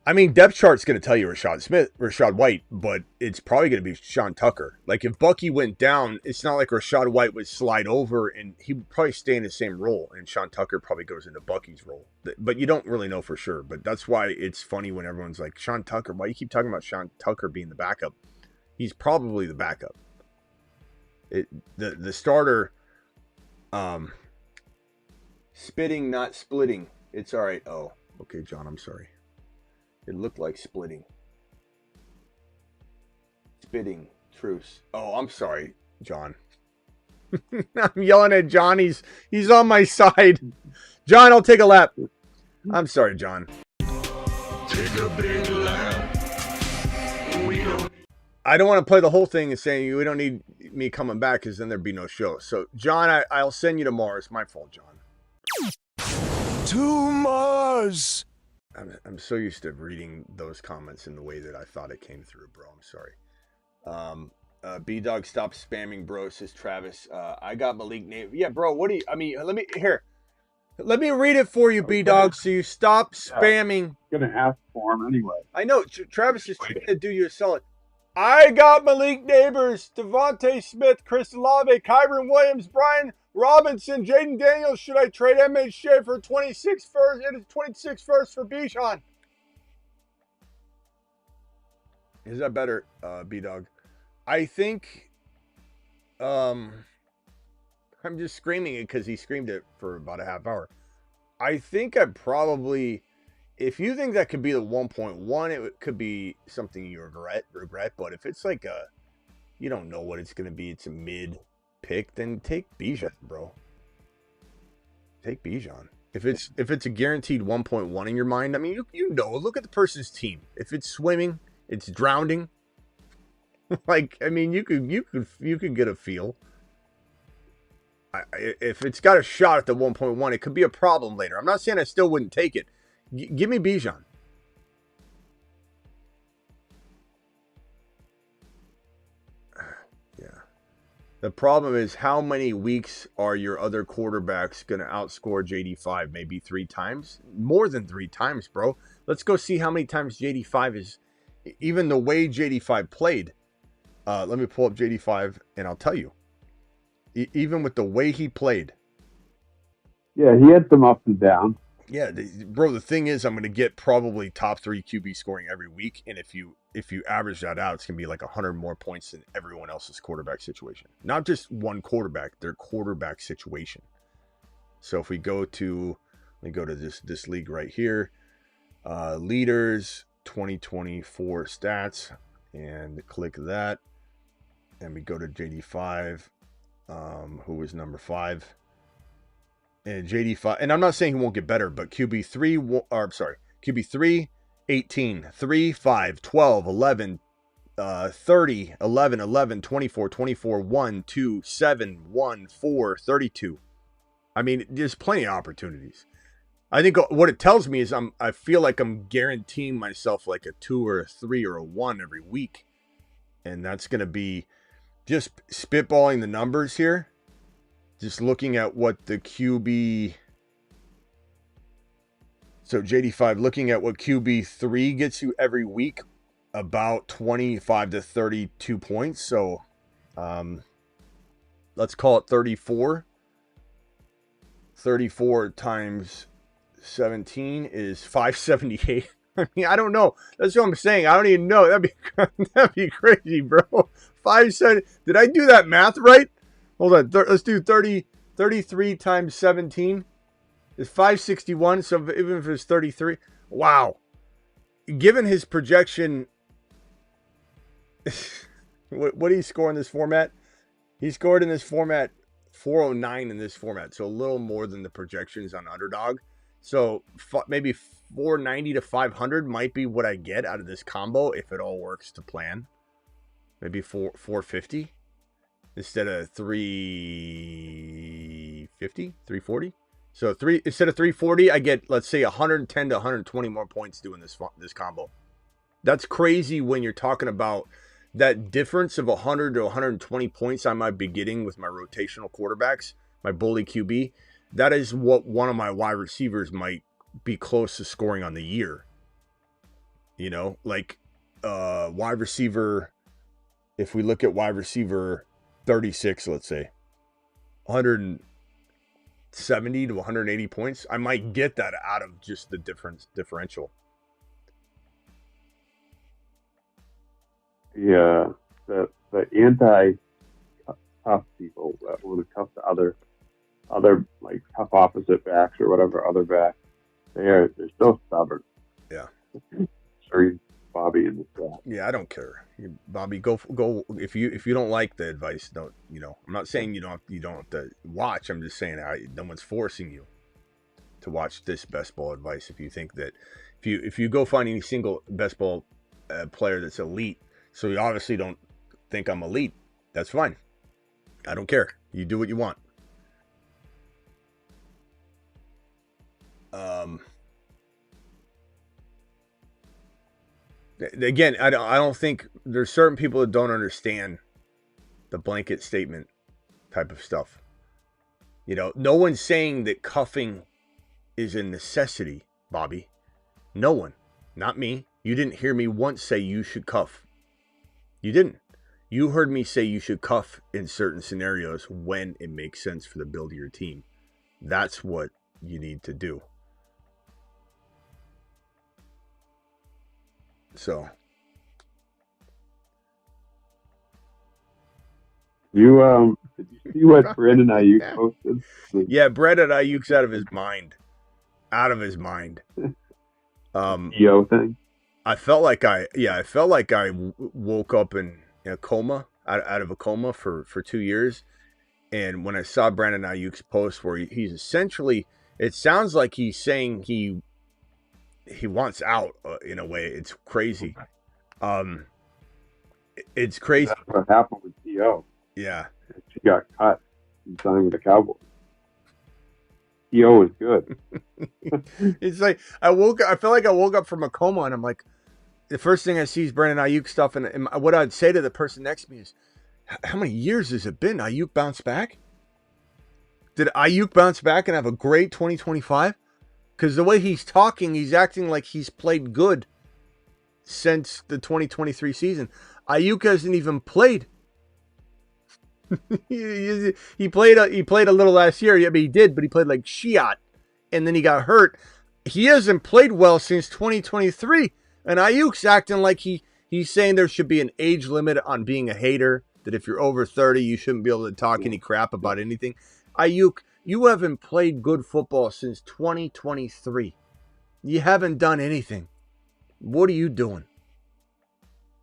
I mean, depth chart's going to tell you Rashad White, but it's probably going to be Sean Tucker. Like, if Bucky went down, it's not like Rashad White would slide over, and he would probably stay in the same role, and Sean Tucker probably goes into Bucky's role. But you don't really know for sure. But that's why it's funny when everyone's like, Sean Tucker, why do you keep talking about Sean Tucker being the backup? He's probably the backup. The starter, spitting, not splitting. It's all right. Oh, okay, John, I'm sorry. It looked like splitting. Spitting. Truce. Oh, I'm sorry, John. I'm yelling at John. He's on my side. John, I'll take a lap. I'm sorry, John. Take a big lap. I don't want to play the whole thing and saying we don't need me coming back, because then there'd be no show. So, John, I'll send you to Mars. It's my fault, John. To Mars. I'm so used to reading those comments in the way that I thought it came through, bro. I'm sorry. B-Dog, stop spamming, bro, says Travis. I got Malik name. Yeah, bro, what do you... I mean, let me read it for you, B-Dog, so you stop spamming. I'm going to ask for him anyway. I know. Travis is trying to do you a solid. I got Malik Neighbors, Devontae Smith, Chris Olave, Kyron Williams, Brian Robinson, Jaden Daniels. Should I trade MHJ for 26 first? It is 26 first for Bijan. Is that better, B-Dog? I think I'm just screaming it because he screamed it for about a half hour. I think I probably, if you think that could be the 1.1, it could be something you regret. But if it's like you don't know what it's going to be, it's a mid pick, then take Bijan, bro. Take Bijan. If it's a guaranteed 1.1 in your mind, I mean, you know, look at the person's team. If it's swimming, it's drowning. Like, I mean, you could get a feel. If it's got a shot at the 1.1, it could be a problem later. I'm not saying I still wouldn't take it. Give me Bijan. Yeah. The problem is, how many weeks are your other quarterbacks going to outscore JD5? Maybe 3 times? More than 3 times, bro. Let's go see how many times JD5 is. Even the way JD5 played. Let me pull up JD5 and I'll tell you. Even with the way he played. Yeah, he had some ups and downs. Yeah, bro, the thing is, I'm going to get probably top 3 QB scoring every week. And if you average that out, it's going to be like 100 more points than everyone else's quarterback situation. Not just one quarterback, their quarterback situation. So if we go to, let me go to this league right here. Leaders, 2024 stats, and click that. And we go to JD5, who was number 5. And JD5, and I'm not saying he won't get better, but QB3, 18, 3, 5, 12, 11, 30, 11, 11, 24, 24, 1, 2, 7, 1, 4, 32. I mean, there's plenty of opportunities. I think what it tells me is I feel like I'm guaranteeing myself like a 2 or a 3 or a 1 every week. And that's going to be just spitballing the numbers here. Just looking at what the QB... So JD5, looking at what QB3 gets you every week, about 25 to 32 points. So let's call it 34. 34 times 17 is 578. I mean, I don't know. That's what I'm saying. I don't even know. That'd be crazy, bro. 570. Did I do that math right? Hold on. Let's do 33 times 17 is 561. So even if it's 33, wow. Given his projection, what did he score in this format? He scored in this format 409 in this format, so a little more than the projections on Underdog. So maybe 490 to 500 might be what I get out of this combo if it all works to plan. Maybe 450 instead of 350, 340. So instead of 340, I get, let's say, 110 to 120 more points doing this combo. That's crazy when you're talking about that difference of 100 to 120 points I might be getting with my rotational quarterbacks, my bully QB. That is what one of my wide receivers might be close to scoring on the year. You know, like wide receiver, if we look at wide receiver 36, let's say, 170 to 180 points, I might get that out of just the differential. Yeah, the anti-tough people that want to tough the other like tough opposite backs or whatever other back, they're so stubborn. Yeah. Sorry, Bobby in the chat. Yeah, I don't care. Bobby, go if you don't like the advice, don't, you know, I'm not saying you don't have to watch. I'm just saying no one's forcing you to watch this best ball advice. If you think that if you go find any single best ball player that's elite, so you obviously don't think I'm elite, that's fine. I don't care. You do what you want. Again, I don't think there's certain people that don't understand the blanket statement type of stuff. You know, no one's saying that cuffing is a necessity, Bobby. No one. Not me. You didn't hear me once say you should cuff. You didn't. You heard me say you should cuff in certain scenarios when it makes sense for the build of your team. That's what you need to do. So. Did you see what Brandon Ayuk posted? Yeah, Brandon Ayuk's out of his mind. Out of his mind. EO thing. I felt like I woke up in a coma, out of a coma for 2 years. And when I saw Brandon Ayuk's post where he's essentially, it sounds like he's saying he wants out in a way. It's crazy. It's crazy. That's what happened with EO. Yeah. She got cut and signed with the Cowboys. EO is good. It's like I felt like I woke up from a coma and I'm like, the first thing I see is Brandon Ayuk stuff, and what I'd say to the person next to me is, how many years has it been? Ayuk bounced back? Did Ayuk bounce back and have a great 2025? Because the way he's talking, he's acting like he's played good since the 2023 season. Ayuk hasn't even played. he played a little last year. Yeah, but he played like Shiat, and then he got hurt. He hasn't played well since 2023. And Ayuk's acting like he's saying there should be an age limit on being a hater, that if you're over 30, you shouldn't be able to talk any crap about anything. Ayuk, you haven't played good football since 2023. You haven't done anything. What are you doing?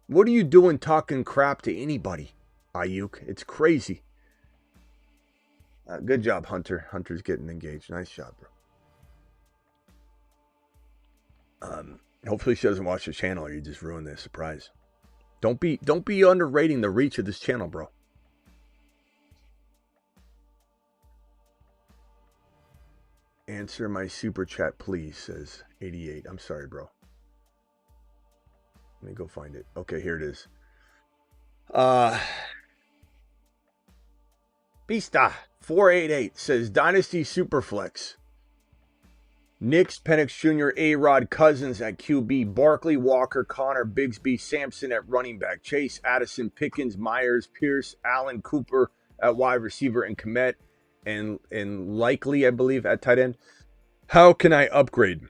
What are you doing talking crap to anybody, Ayuk? It's crazy. Good job, Hunter. Hunter's getting engaged. Nice job, bro. Hopefully she doesn't watch the channel or you just ruin the surprise. Don't be underrating the reach of this channel, bro. Answer my super chat, please, says 88. I'm sorry, bro. Let me go find it. Okay, here it is. Bista 488 says Dynasty Superflex. Knicks, Penix Jr., A-Rod, Cousins at QB, Barkley, Walker, Connor, Bigsby, Sampson at running back, Chase, Addison, Pickens, Myers, Pierce, Allen, Cooper at wide receiver, and Kmet, and Likely, I believe, at tight end. How can I upgrade?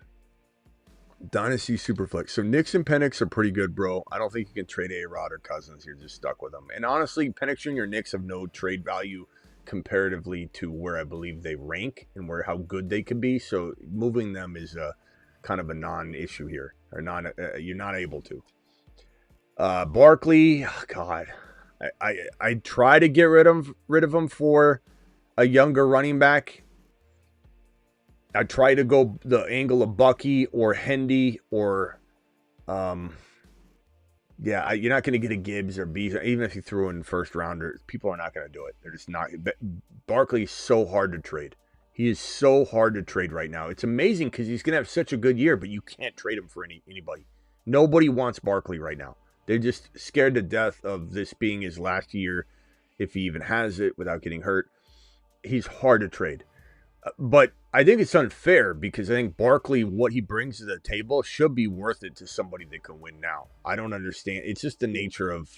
Dynasty Superflex. So Knicks and Penix are pretty good, bro. I don't think you can trade A-Rod or Cousins. You're just stuck with them. And honestly, Penix Jr. and Knicks have no trade value comparatively to where I believe they rank and where how good they could be. So moving them is a kind of a non-issue here, or you're not able to. Barkley, oh God, I try to get rid of him for a younger running back. I try to go the angle of Bucky or Hendy or, you're not going to get a Gibbs or Bees. Even if you threw in first rounder, people are not going to do it. They're just not. Barkley's so hard to trade. He is so hard to trade right now. It's amazing because he's going to have such a good year, but you can't trade him for anybody. Nobody wants Barkley right now. They're just scared to death of this being his last year, if he even has it, without getting hurt. He's hard to trade. But I think it's unfair because I think Barkley, what he brings to the table, should be worth it to somebody that can win now. I don't understand. It's just the nature of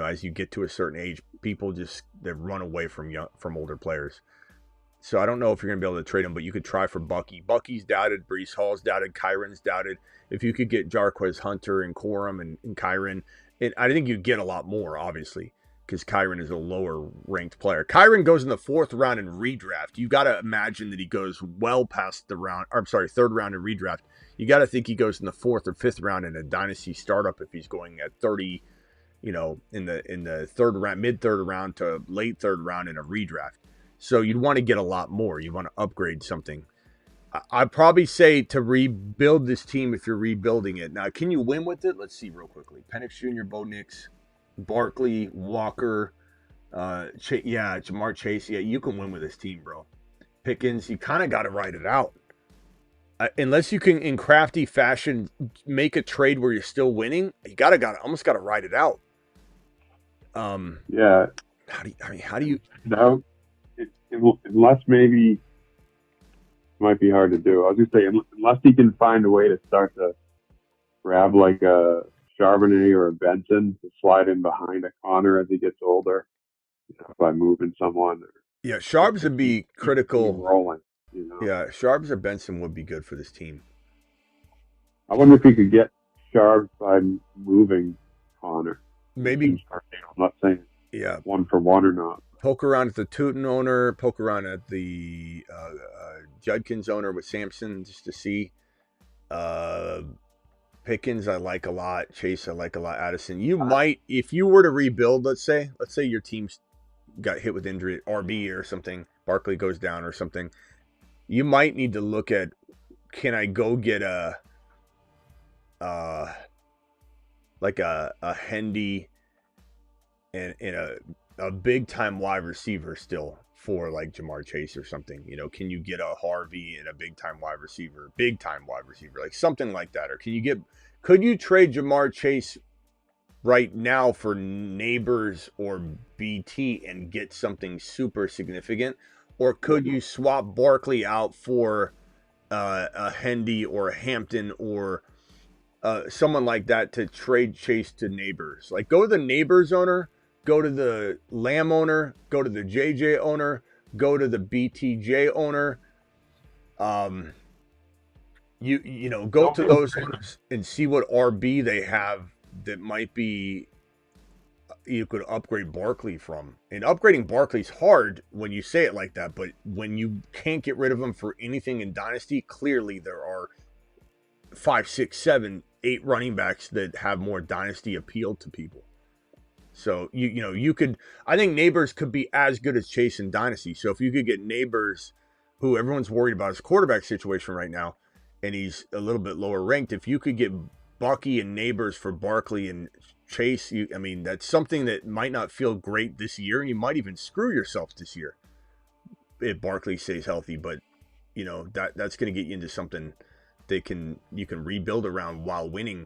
as you get to a certain age, people they run away from older players. So I don't know if you're going to be able to trade him, but you could try for Bucky. Bucky's doubted. Breece Hall's doubted. Kyron's doubted. If you could get Jarquez Hunter and Corum and Kyron, I think you'd get a lot more, obviously, because Kyron is a lower ranked player. Kyron goes in the 4th round in redraft. You got to imagine that he goes well past the round. Third round in redraft. You got to think he goes in the 4th or 5th round in a dynasty startup if he's going at 30, in the third round, mid third round to late third round in a redraft. So you'd want to get a lot more. You want to upgrade something. I'd probably say to rebuild this team if you're rebuilding it. Now, can you win with it? Let's see real quickly. Penix Jr., Bo Nix, Barkley, Walker, Jamar Chase. Yeah, you can win with this team, bro. Pickens, you kind of got to ride it out. Unless you can, in crafty fashion, make a trade where you're still winning, you almost got to ride it out. Yeah. How do you? No, unless maybe it might be hard to do. I was gonna say unless he can find a way to start to grab like a Charbonnet or a Benson to slide in behind a Connor as he gets older, by moving someone. Yeah, Sharps would be critical. Rolling, Yeah, Sharps or Benson would be good for this team. I wonder if he could get Sharps by moving Connor. Maybe. I'm not saying one for one or not. Poke around at the Tootin owner, poke around at the Judkins owner with Sampson just to see. Pickens, I like a lot. Chase, I like a lot. Addison, you might, if you were to rebuild, let's say your team's got hit with injury, RB or something, Barkley goes down or something, you might need to look at, can I go get a Hendy and a big time wide receiver still for like Jamar Chase or something. Can you get a Harvey and a big time wide receiver, like something like that? Or could you trade Jamar Chase right now for Neighbors or BT and get something super significant? Or could you swap Barkley out for a Hendy or a Hampton or someone like that to trade Chase to Neighbors? Like, go to the Neighbors owner, go to the Lamb owner, go to the JJ owner, go to the BTJ owner. Go to those owners and see what RB they have that might be you could upgrade Barkley from. And upgrading Barkley's hard when you say it like that, but when you can't get rid of him for anything in Dynasty, clearly there are 5, 6, 7, 8 running backs that have more Dynasty appeal to people. So you could. I think Neighbors could be as good as Chase in Dynasty. So if you could get Neighbors, who everyone's worried about his quarterback situation right now, and he's a little bit lower ranked, if you could get Bucky and Neighbors for Barkley and Chase, that's something that might not feel great this year, and you might even screw yourself this year if Barkley stays healthy. But that's going to get you into something you can rebuild around while winning.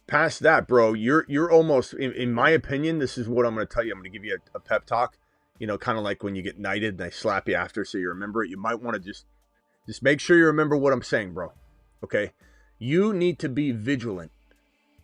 Past that, bro, you're almost, in my opinion, this is what I'm going to tell you. I'm going to give you a pep talk, kind of like when you get knighted and I slap you after so you remember it. You might want to just make sure you remember what I'm saying, bro. Okay? You need to be vigilant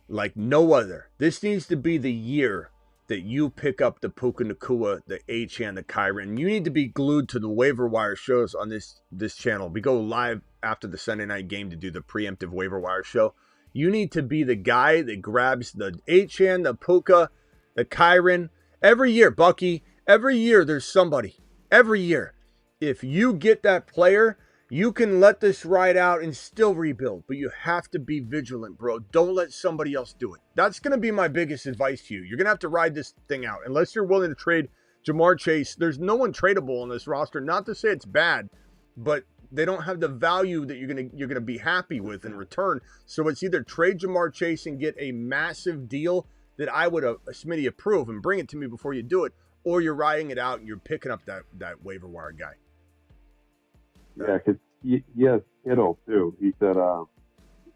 like no other. This needs to be the year that you pick up the Puka Nakua, the H-Hand, the Kyron. You need to be glued to the waiver wire shows on this channel. We go live after the Sunday night game to do the preemptive waiver wire show. You need to be the guy that grabs the H-Hand, the Puka, the Kyron. Every year, Bucky, every year there's somebody. Every year. If you get that player, you can let this ride out and still rebuild. But you have to be vigilant, bro. Don't let somebody else do it. That's going to be my biggest advice to you. You're going to have to ride this thing out. Unless you're willing to trade Jamar Chase, there's no one tradable on this roster. Not to say it's bad, but they don't have the value that you're gonna be happy with in return. So it's either trade Jamar Chase and get a massive deal that I would Smitty approve and bring it to me before you do it, or you're riding it out and you're picking up that waiver wire guy. Yeah, because he has Kittle too. He said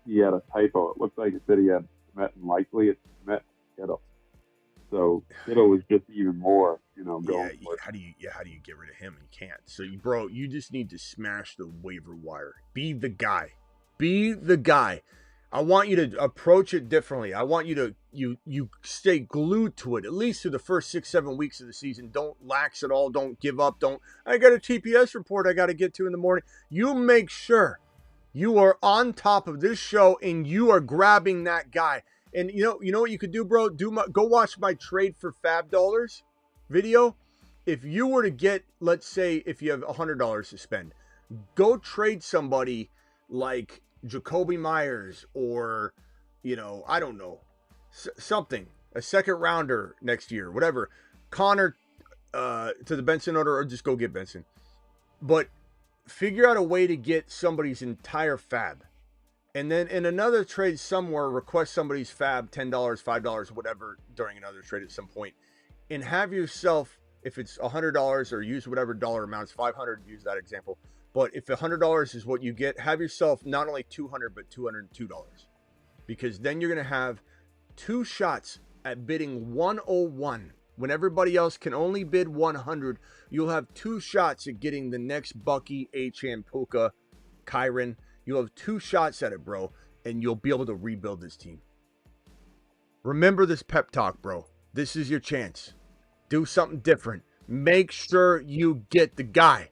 he had a typo. It looks like it said he had Met and Likely. It's Met Kittle. So Kittle was just even more, going. Yeah, how do you get rid of him? You can't. So, bro, you just need to smash the waiver wire. Be the guy. Be the guy. I want you to approach it differently. I want you to you stay glued to it at least through the first 6-7 weeks of the season. Don't lax at all. Don't give up. I got a TPS report I got to get to in the morning. You make sure you are on top of this show and you are grabbing that guy. And you know what you could do, bro? Go watch my trade for Fab Dollars video. If you were to get, let's say, if you have $100 to spend, go trade somebody like Jacoby Myers or, I don't know, something, a second rounder next year, whatever. Connor to the Benson order, or just go get Benson. But figure out a way to get somebody's entire Fab. And then in another trade somewhere, request somebody's Fab, $10, $5, whatever, during another trade at some point. And have yourself, if it's $100 or use whatever dollar amounts, 500, use that example. But if $100 is what you get, have yourself not only $200, but $202. Because then you're going to have 2 shots at bidding 101. When everybody else can only bid 100, you'll have 2 shots at getting the next Bucky, H-Hand, Puka, Kyron. You'll have 2 shots at it, bro, and you'll be able to rebuild this team. Remember this pep talk, bro. This is your chance. Do something different. Make sure you get the guy.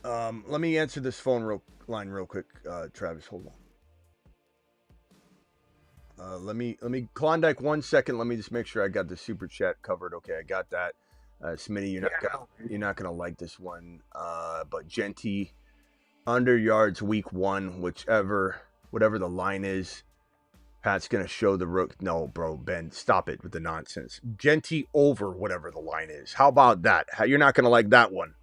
Let me answer this phone line real quick, Travis. Hold on. Let me Klondike 1 second. Let me just make sure I got the super chat covered. Okay, I got that. Smitty, you're not gonna like this one. But Genty under yards week 1, whatever the line is. Pat's gonna show the rook. No, bro, Ben, stop it with the nonsense. Genty over whatever the line is. How about that? You're not gonna like that one.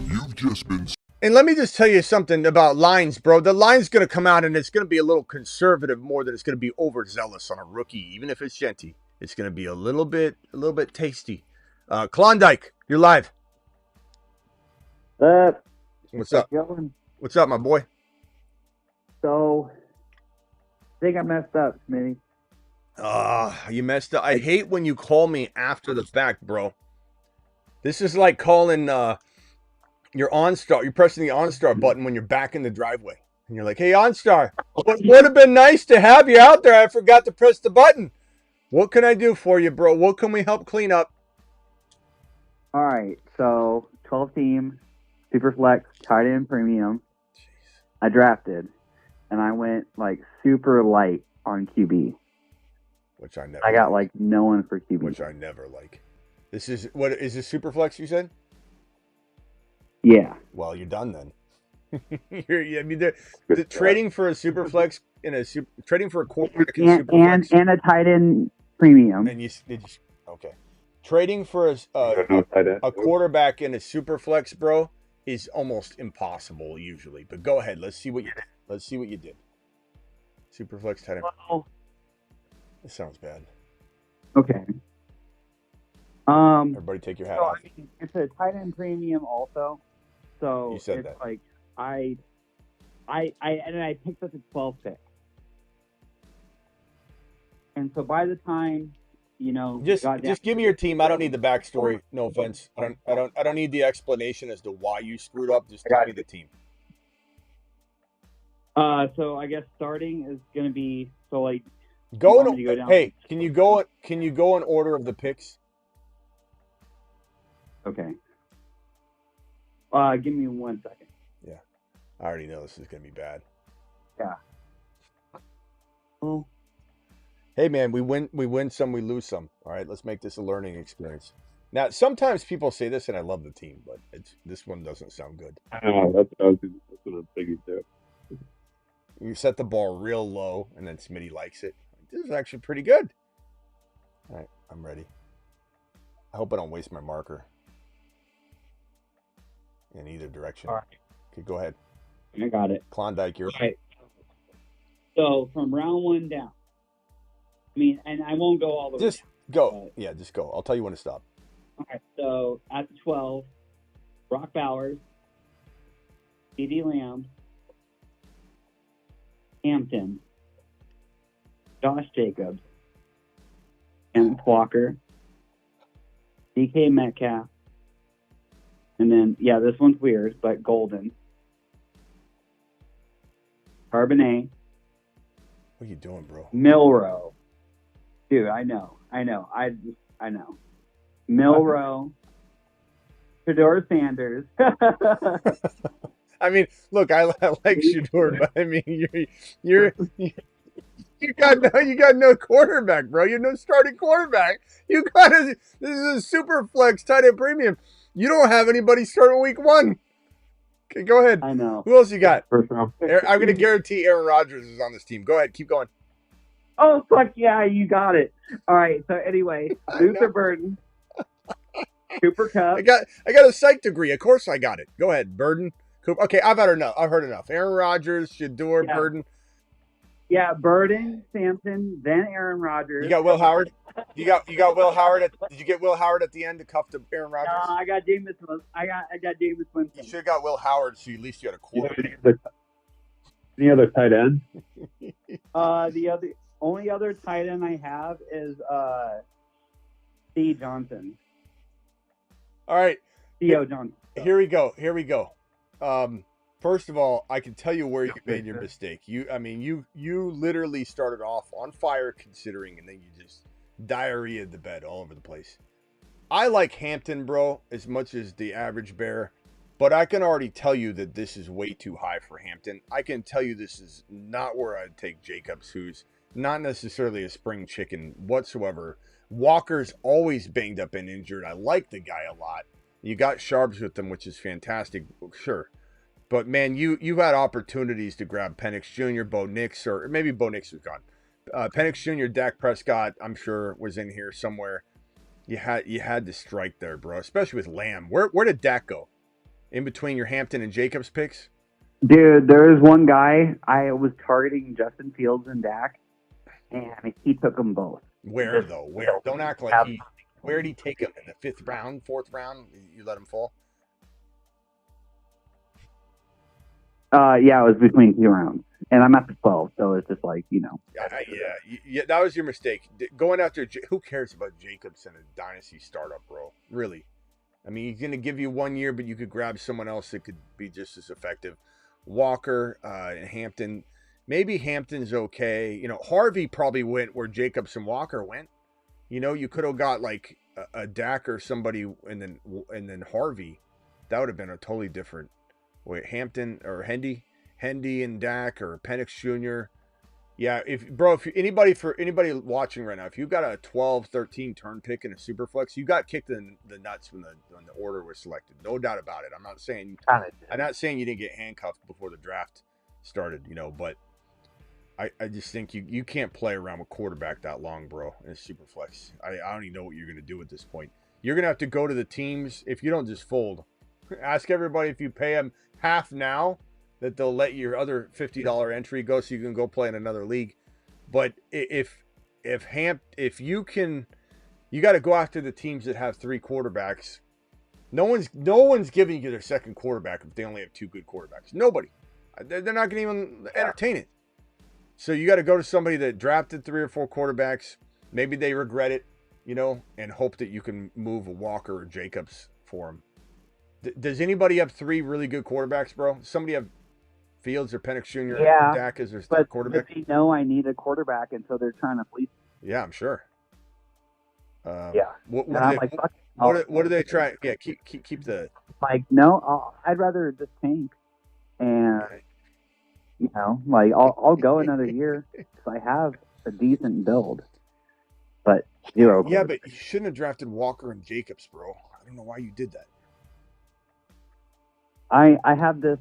You've just been. And let me just tell you something about lines, bro. The line's gonna come out and it's gonna be a little conservative more than it's gonna be overzealous on a rookie, even if it's Genty. It's going to be a little bit tasty. Klondike, you're live. What's up? Going? What's up, my boy? So, I think I messed up, Smitty. You messed up. I hate when you call me after the fact, bro. This is like calling your OnStar. You're pressing the OnStar button when you're back in the driveway. And you're like, hey, OnStar, it would have been nice to have you out there. I forgot to press the button. What can I do for you, bro? What can we help clean up? All right, so 12 team, super flex, tight end premium. Jeez. I drafted, and I went like super light on QB. Which I never. I got like no one for QB. Which I never like. This is what is this super flex you said? Yeah. Well, you're done then. I mean, the trading for a super flex in a trading for a quarterback in and super flex, and a tight end premium. and okay, trading for no tight end. a quarterback in a super flex, bro, is almost impossible usually. But go ahead, let's see what you did. Let's see what you did. Super flex tight end. Well, This sounds bad. okay. Everybody, take your hat So off. I mean, it's a tight end premium also. So You said it's that. like I picked up the 12th pick, and so by the time Just give me your team. I don't need the backstory. No offense. I don't need the explanation as to why you screwed up. Just tell me the team. So I guess starting is gonna be so like Go want me to go down? Hey, can you go in order of the picks? okay. Give me 1 second. Yeah, I already know this is gonna be bad. Yeah. Oh. Hey man, we win some, we lose some. All right, let's make this a learning experience. Now, sometimes people say this, and I love the team, but this one doesn't sound good. That's what I'm thinking too. You set the bar real low, and then Smitty likes it. This is actually pretty good. All right, I'm ready. I hope I don't waste my marker in either direction. All right. Okay, go ahead. I got it. Klondike, you're All right. So from round 1 down. I mean, and I won't go all the way. Just go. Yeah, just go. I'll tell you when to stop. All right. So at the 12, Brock Bowers, CeeDee Lamb, Hampton, Josh Jacobs, Kenneth Walker, DK Metcalf, and then this one's weird, but Golden, Charbonnet, What are you doing, bro? Milrow. Dude, I know. Milrow, Fedor Sanders. I mean, look, I like Shador, but I mean, you got no quarterback, bro. You no starting quarterback. This is a super flex tight end premium. You don't have anybody starting week 1. Okay, go ahead. I know. Who else you got? First round pick. I'm going to guarantee Aaron Rodgers is on this team. Go ahead, keep going. Oh, fuck yeah, you got it. All right, so anyway, Luther Burden, Cooper Kupp. I got a psych degree. Of course I got it. Go ahead, Burden. Cooper. Okay, I've heard enough. Aaron Rodgers, Shador, Yeah. Burden. Yeah, Burden, Sampson, then Aaron Rodgers. You got Will Howard. You got Will Howard. Did you get Will Howard at the end to cuff to Aaron Rodgers? No, I got Jameis. I got Jameis Winston. You should have got Will Howard, so at least you had a You quarter. have any other tight end? The only other tight end I have is C. Johnson. All right, Theo Johnson. here we go. First of all, I can tell you where you made your mistake. You literally started off on fire considering, and then you just diarrheaed the bed all over the place. I like Hampton, bro, as much as the average bear, but I can already tell you that this is way too high for Hampton. I can tell you this is not where I'd take Jacobs, who's not necessarily a spring chicken whatsoever. Walker's always banged up and injured. I like the guy a lot. You got Sharps with them, which is fantastic, sure. But, man, you had opportunities to grab Penix Jr., Bo Nix, or maybe Bo Nix was gone. Penix Jr., Dak Prescott, I'm sure, was in here somewhere. You had to strike there, bro, especially with Lamb. Where did Dak go? In between your Hampton and Jacobs picks? Dude, there is one guy I was targeting Justin Fields and Dak, and he took them both. Where, though? Where? Don't act like where did he take him? In the 5th round, 4th round? You let him fall? It was between 2 rounds, and I'm at the 12, so it's just like, Yeah, that was your mistake. Going after who cares about Jacobs in a dynasty startup, bro? Really? I mean, he's going to give you 1 year, but you could grab someone else that could be just as effective. Walker and Hampton. Maybe Hampton's okay. Harvey probably went where Jacobs and Walker went. You could have got like a Dak or somebody, and then Harvey. That would have been a totally different. Wait, Hampton or Hendy and Dak or Penix Jr. Yeah, if anybody watching right now, if you got a 12, 13 turn pick in a super flex, you got kicked in the nuts when the order was selected. No doubt about it. I'm not saying you didn't get handcuffed before the draft started, but I just think you can't play around with quarterback that long, bro, in a super flex. I don't even know what you're gonna do at this point. You're gonna have to go to the teams if you don't just fold. Ask everybody if you pay them half now that they'll let your other $50 entry go so you can go play in another league. But if you can, you got to go after the teams that have 3 quarterbacks. No one's giving you their second quarterback if they only have 2 good quarterbacks. Nobody. They're not going to even entertain it. So you got to go to somebody that drafted 3 or 4 quarterbacks. Maybe they regret it, and hope that you can move a Walker or Jacobs for them. Does anybody have 3 really good quarterbacks, bro? Somebody have Fields or Penix Jr. Yeah, Dak as their third quarterback? But they know I need a quarterback, and so they're trying to fleece. Yeah, I'm sure. Yeah. What do they try? Yeah, keep the. Like, no, I'd rather just tank, and I'll go another year because I have a decent build, but 0. Yeah, but you shouldn't have drafted Walker and Jacobs, bro. I don't know why you did that. I have this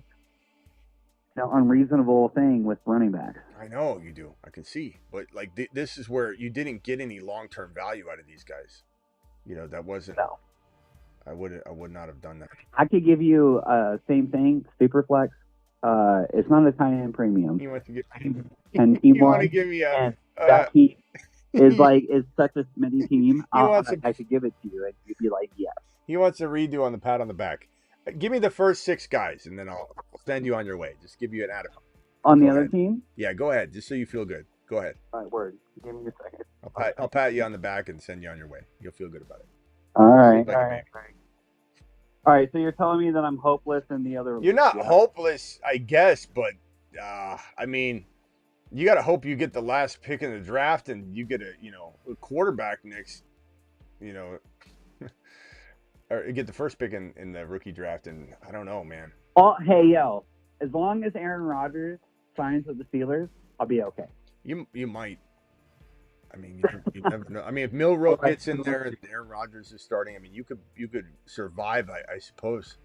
unreasonable thing with running backs. I know you do. I can see, but this is where you didn't get any long-term value out of these guys. That wasn't. No. I would not have done that. I could give you same thing, super flex. It's not a tight end premium. You want to get? And you want to give me a? That team is such a Smitty team. I could give it to you, and you'd be like, yes. He wants a redo on the pat on the back. Give me the first 6 guys, and then I'll send you on your way. Just give you an add-on. On the other team? Yeah, go ahead. Just so you feel good. Go ahead. All right, word. Give me a second. I'll pat you on the back and send you on your way. You'll feel good about it. All right. All right, so you're telling me that I'm hopeless in the other... You're not hopeless, I guess, but, I mean, you got to hope you get the last pick in the draft and you get a quarterback next, or get the first pick in the rookie draft, and I don't know, man. Oh, hey, yo, as long as Aaron Rodgers signs with the Steelers, I'll be okay. You might. I mean, you never know. I mean, if Milroe gets in there and Aaron Rodgers is starting, I mean, you could survive, I suppose.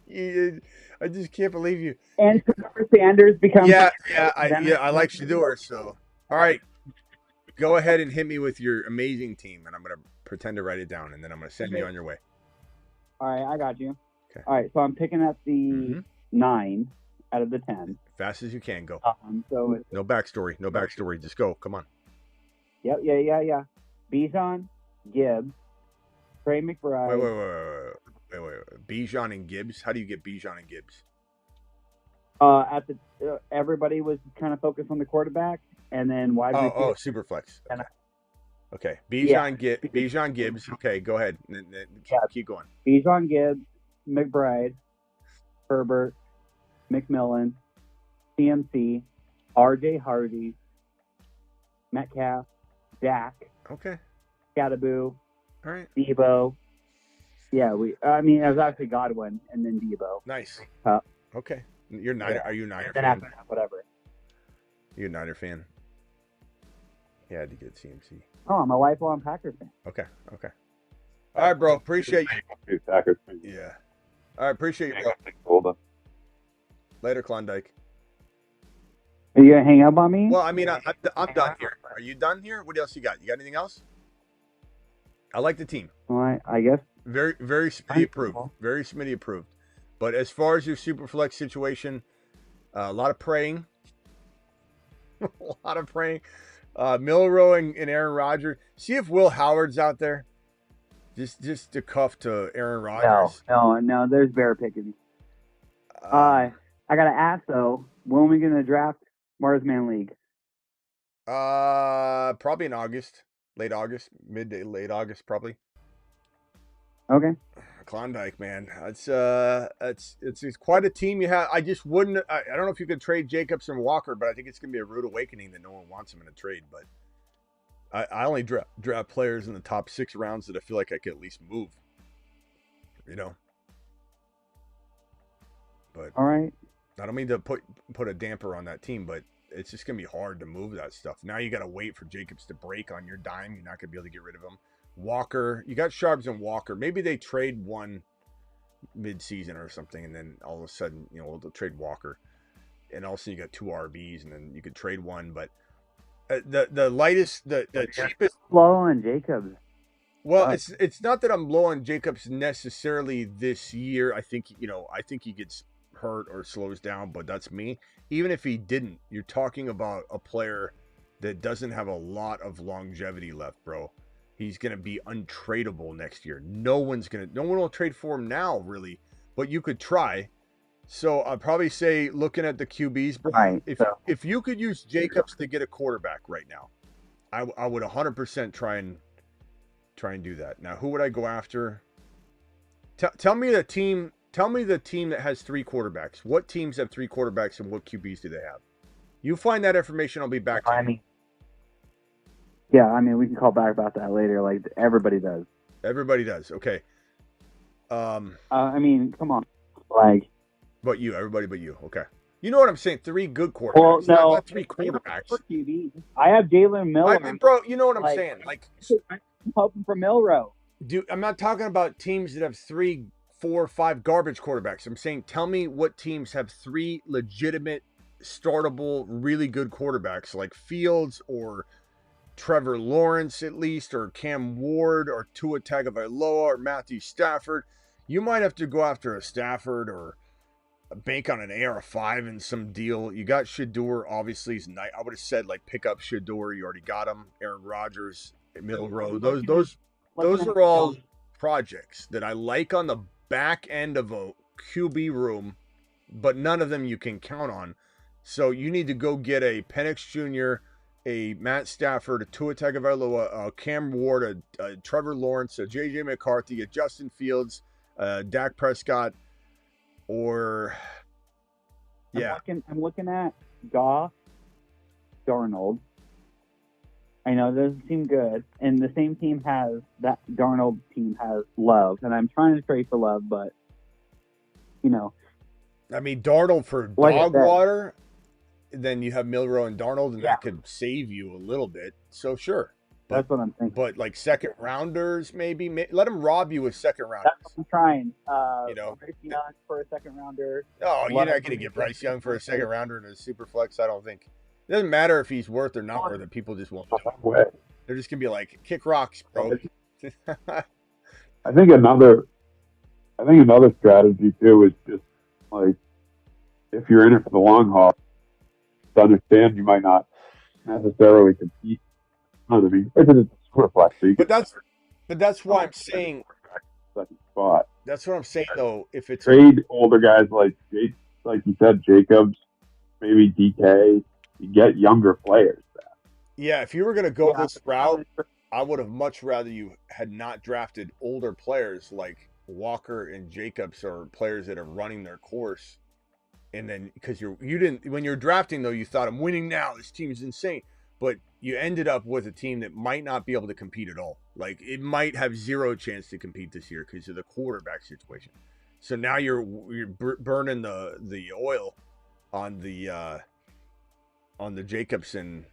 I just can't believe you. And Sanders becomes... I like Shador, so. All right. Go ahead and hit me with your amazing team, and I'm going to pretend to write it down, and then I'm going to send you on your way. All right, I got you. Okay. All right, so I'm picking up the 9 out of the 10. Fast as you can, go. So no backstory. Just go. Come on. Yep, yeah. Bijan, Gibbs, Trey McBride. Wait. Bijan and Gibbs? How do you get Bijan and Gibbs? Everybody was kind of focused on the quarterback, and then wide receiver. Oh, super flex. Okay. Bijan Gibbs. Okay, go ahead. Keep going. Bijan Gibbs, McBride, Herbert, McMillan, CMC, RJ Hardy, Metcalf, Dak. Okay. Scattaboo. All right. Debo. Yeah, it was actually Godwin and then Debo. Nice. Okay. You're Are you a Niner then fan? after that, whatever. You're a Niner fan? Yeah, I had to get CMC. Oh, I'm a lifelong Packers fan. Okay. All right, bro. Appreciate you. Packers. Yeah. All right, appreciate you, bro. Hold on. Later, Klondike. Are you gonna hang up on me? Well, I mean, I'm done here. Are you done here? What else you got? You got anything else? I like the team. All right, I guess. Very Smitty approved. Very Smitty approved. But as far as your super flex situation, a lot of praying. Milroe and Aaron Rodgers. See if Will Howard's out there. Just to cuff to Aaron Rodgers. No. There's bear picking. I gotta ask though, when are we gonna draft Marsman League? Probably in August, late August, late August, probably. Okay. Klondike, man, it's quite a team you have. I just wouldn't. I don't know if you could trade Jacobs and Walker, but I think it's gonna be a rude awakening that no one wants him in a trade. But I only draft players in the top 6 rounds that I feel like I could at least move. But all right. I don't mean to put a damper on that team, but it's just gonna be hard to move that stuff. Now you got to wait for Jacobs to break on your dime. You're not gonna be able to get rid of him. Walker, you got Sharps and Walker. Maybe they trade one mid-season or something, and then all of a sudden, they'll trade Walker, and all of a sudden you got 2 RBs, and then you could trade one. But the lightest, the cheapest. Low on Jacobs. Well, it's not that I'm low on Jacobs necessarily this year. I think he gets hurt or slows down, but that's me. Even if he didn't, you're talking about a player that doesn't have a lot of longevity left, bro. He's going to be untradeable next year. No one will trade for him now, really, but you could try. So I'd probably say, looking at the QBs, bro, Right, if you could use Jacobs to get a quarterback right now, I would 100% try and do that. Now, who would I go after? Tell me the team that has 3 quarterbacks. What teams have 3 quarterbacks, and what QBs do they have? You find that information, I'll be back to you. We can call back about that later. Like, everybody does. Everybody does. Okay. Come on. Like, everybody but you. Okay. You know what I'm saying? 3 good quarterbacks. Well, no. Not 3 quarterbacks. I have Jalen Miller. Bro, you know what I'm saying? Like, I'm hoping for Milrow. Dude, I'm not talking about teams that have 3, 4, 5 garbage quarterbacks. I'm saying, tell me what teams have 3 legitimate, startable, really good quarterbacks, like Fields or Trevor Lawrence at least, or Cam Ward, or Tua Tagovailoa, or Matthew Stafford. You might have to go after a Stafford or bank on an AR5 in some deal. You got Shador, obviously. I would have said, like, pick up Shador. You already got him. Aaron Rodgers, Milrow. Those are all projects that I like on the back end of a QB room, but none of them you can count on. So you need to go get a Penix Jr., a Matt Stafford, a Tua Tagovailoa, a Cam Ward, a Trevor Lawrence, a J.J. McCarthy, a Justin Fields, Dak Prescott, or I'm looking at Goff, Darnold. I know those seem good, and the same team has that. Darnold team has Love, and I'm trying to trade for Love, but Darnold for dog water. Then you have Milrow and Darnold, and that could save you a little bit. So sure, that's what I'm thinking. But like second rounders, maybe let them rob you with second rounders. That's what I'm trying. Bryce Young for a second rounder. Oh, you're not going to get Bryce Young for a second rounder in a super flex. I don't think. It doesn't matter if he's worth or not worth it. People just won't know. They're just going to be like, kick rocks, bro. I think another strategy too is just like, if you're in it for the long haul, to understand you might not necessarily compete. It's a super flex. But that's why I'm saying second spot. That's what I'm saying though. If it's trade older guys like you said, Jacobs, maybe DK, you get younger players back. Yeah, if you were going to go this route, I would have much rather you had not drafted older players like Walker and Jacobs, or players that are running their course. And then, because you didn't, when you're drafting though, you thought, I'm winning now, this team is insane. But you ended up with a team that might not be able to compete at all. Like, it might have 0 chance to compete this year because of the quarterback situation. So now you're burning the oil on the Jacobs and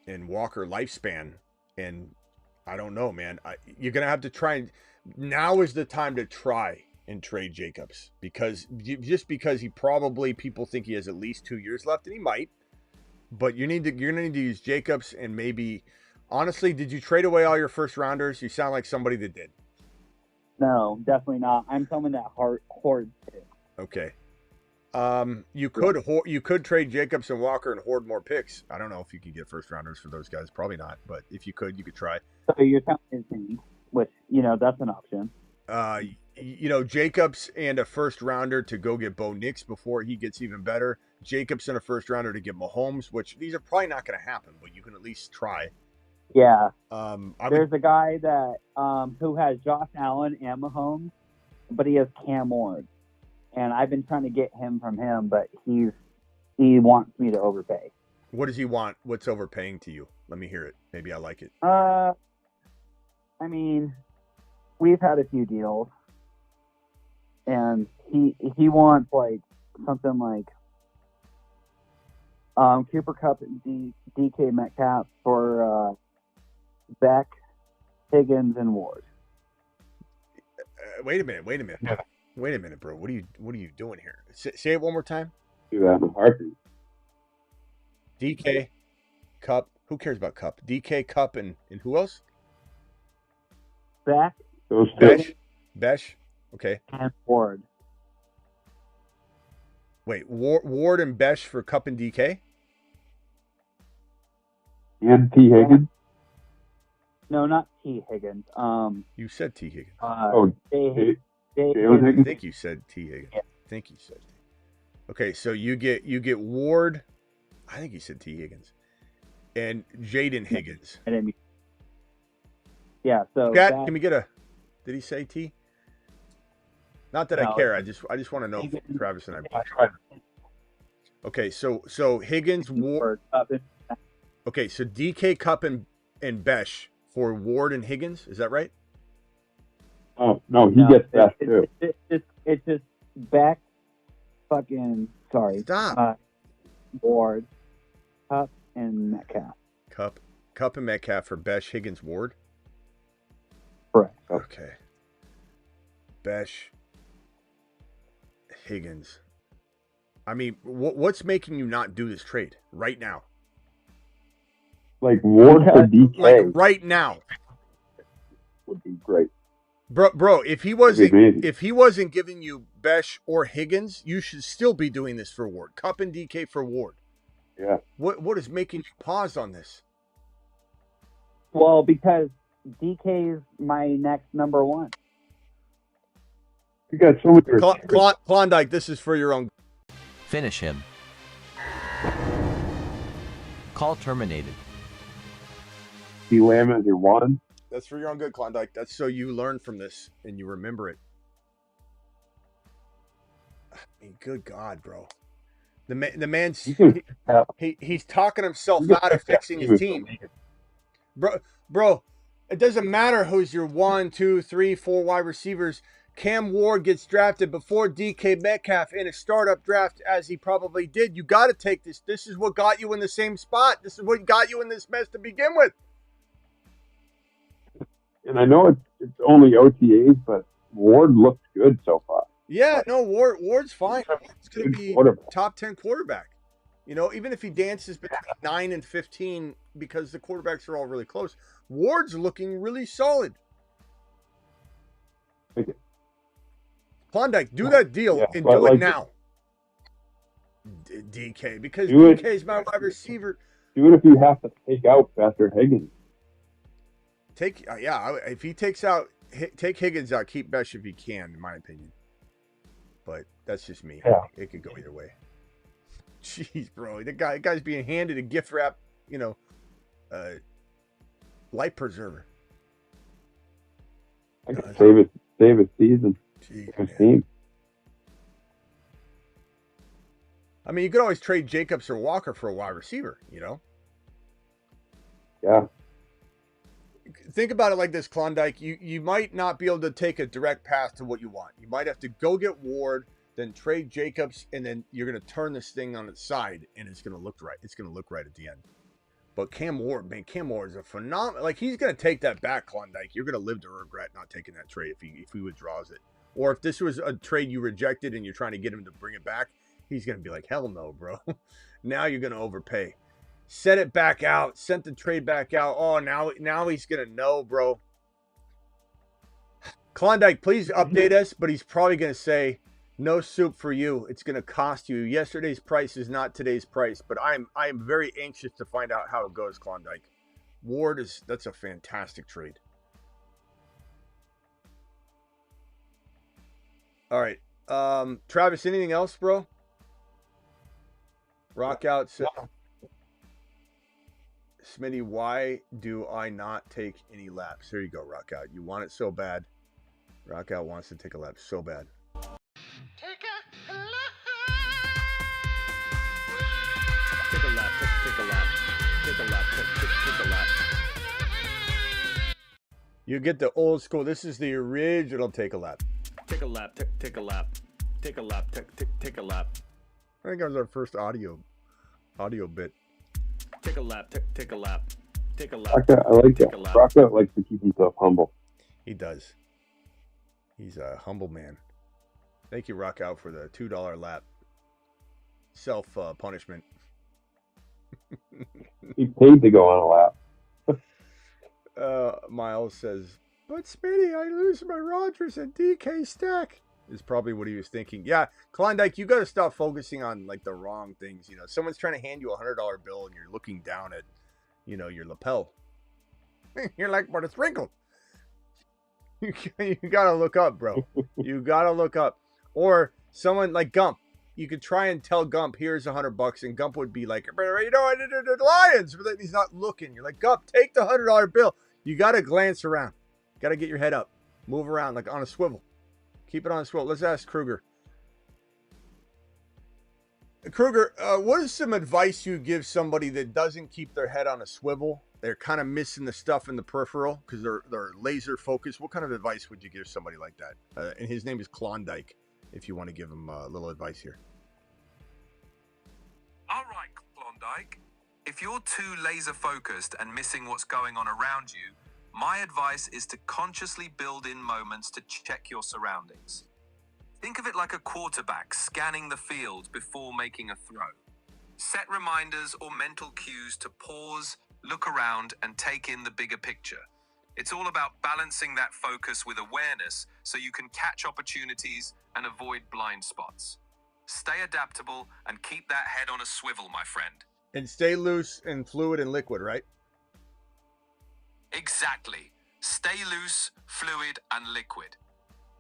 Walker lifespan. And I don't know, man. You're gonna have to try. Now is the time to try and trade Jacobs, because he probably, people think he has at least 2 years left, and he might. But you're gonna need to use Jacobs, and maybe, honestly, did you trade away all your first rounders? You sound like somebody that did. No, definitely not. I'm someone that hoards too. Okay. You could trade Jacobs and Walker and hoard more picks. I don't know if you could get first rounders for those guys. Probably not. But if you could try. So you're telling me, which, that's an option. Jacobs and a first rounder to go get Bo Nix before he gets even better. Jacobs and a first rounder to get Mahomes, which these are probably not going to happen, but you can at least try. Yeah. There's a guy that who has Josh Allen and Mahomes, but he has Cam Ward, and I've been trying to get him from him, but he wants me to overpay. What does he want? What's overpaying to you? Let me hear it. Maybe I like it. We've had a few deals, and he wants like something like Cooper Cup and DK Metcalf for Beck, Higgins, and Ward. Wait a minute. Yeah. Wait a minute, bro. What are you doing here? Say it one more time. Do that in a heartbeat. DK, Cup. Who cares about Cup? DK, Cup, and who else? Beck, Those two. Besh. Okay. and Ward. Wait, Ward and Besh for Cup and DK? And T. Higgins. No, not T. Higgins. You said T. Higgins. J. Jalen I Higgins. think you said T. Higgins. Yeah. I think you said T. Okay, so you get Ward. I think you said T. Higgins. And Jaden Higgins. I didn't mean- Yeah, so Cat, that- can we get a? Did he say T? Not that I No. care. I just want to know if Higgins. Travis and I. I tried. Okay, so Higgins, Ward. for Cup and- Okay, so DK, Cup, and Besh for Ward and Higgins. Is that right? Oh no, he No, gets that too. It's just Beck, fucking sorry. Stop. Ward, Cup, and Metcalf. Cup and Metcalf for Besh, Higgins, Ward. Correct. Okay. Besh, Higgins. I mean, what's making you not do this trade right now? Like Ward for DK Like right now, would be great. bro. If he wasn't giving you Besh or Higgins, you should still be doing this for Ward. Cup and DK for Ward. Yeah. What is making you pause on this? Well, because DK is my next number one. You got so much. Klondike, this is for your own. Finish him. Call terminated. D Lamb as your one. That's for your own good, Klondike. That's so you learn from this and you remember it. I mean, good God, bro. The man's he's talking himself out of fixing his team. Bro, it doesn't matter who's your 1, 2, 3, 4 wide receivers. Cam Ward gets drafted before DK Metcalf in a startup draft, as he probably did. You got to take this. This is what got you in the same spot. This is what got you in this mess to begin with. And I know it's only OTAs, but Ward looks good so far. Yeah, no, Ward's fine. It's going to be Quarterback. top 10 quarterback. You know, even if he dances between 9 and 15 because the quarterbacks are all really close, Ward's looking really solid. Okay. Klondike, do that deal Yeah, and but do it like- now. DK, because Do it. DK is my wide receiver. Do it if you have to take out Bester Higgins. If he take Higgins out, keep Besh if you can, in my opinion. But that's just me. Yeah. It could go either way. Jeez, bro, the guy's being handed a gift wrap, life preserver. I can save a season. Gee, His man. team. I mean, you could always trade Jacobs or Walker for a wide receiver, you know? Yeah. Think about it like this, Klondike. You might not be able to take a direct path to what you want. You might have to go get Ward, then trade Jacobs, and then you're going to turn this thing on its side, and it's going to look right. It's going to look right at the end. But Cam Ward is a phenomenal. Like, he's going to take that back, Klondike. You're going to live to regret not taking that trade if he withdraws it. Or if this was a trade you rejected and you're trying to get him to bring it back, he's going to be like, hell no, bro. Now you're going to overpay. Set it back out. Sent the trade back out. Oh, now he's going to know, bro. Klondike, please update us, but he's probably going to say, no soup for you. It's going to cost you. Yesterday's price is not today's price, but I am very anxious to find out how it goes, Klondike. Ward that's a fantastic trade. All right. Travis, anything else, bro? Rock out. Smitty, why do I not take any laps? Here you go, Rock out. You want it so bad. Rock out wants to take a lap so bad. Take a lap. Take a lap, take a lap. Take a lap, take a lap. You get the old school. This is the original take a lap. Take a lap, take a lap. Take a lap, take a lap. I think that was our first audio audio bit. Take a lap. Take a lap. Take a lap. I like Take that. a lap. Rocco likes to keep himself humble. He does. He's a humble man. Thank you, Rock Out, for the $2 lap. Self punishment. He paid to go on a lap. Miles says, but Smitty, I lose my Rodgers and DK stack. Is probably what he was thinking. Yeah, Klondike, you got to stop focusing on like the wrong things. You know, someone's trying to hand you a $100 bill and you're looking down at, you know, your lapel. You're like, but it's wrinkled. You got to look up, bro. You got to look up. Or someone like Gump. You could try and tell Gump, here's $100, and Gump would be like, you know, I did the Lions. But then he's not looking. You're like, Gump, take the $100 bill. You got to glance around. Got to get your head up. Move around like on a swivel. Keep it on a swivel. Let's ask Kruger. Kruger, what is some advice you give somebody that doesn't keep their head on a swivel? They're kind of missing the stuff in the peripheral because they're laser focused. What kind of advice would you give somebody like that? And his name is Klondike, if you want to give him a little advice here. All right, Klondike. If you're too laser focused and missing what's going on around you, my advice is to consciously build in moments to check your surroundings. Think of it like a quarterback scanning the field before making a throw. Set reminders or mental cues to pause, look around, and take in the bigger picture. It's all about balancing that focus with awareness so you can catch opportunities and avoid blind spots. Stay adaptable and keep that head on a swivel, my friend. And stay loose and fluid and liquid, right? Exactly. Stay loose, fluid, and liquid.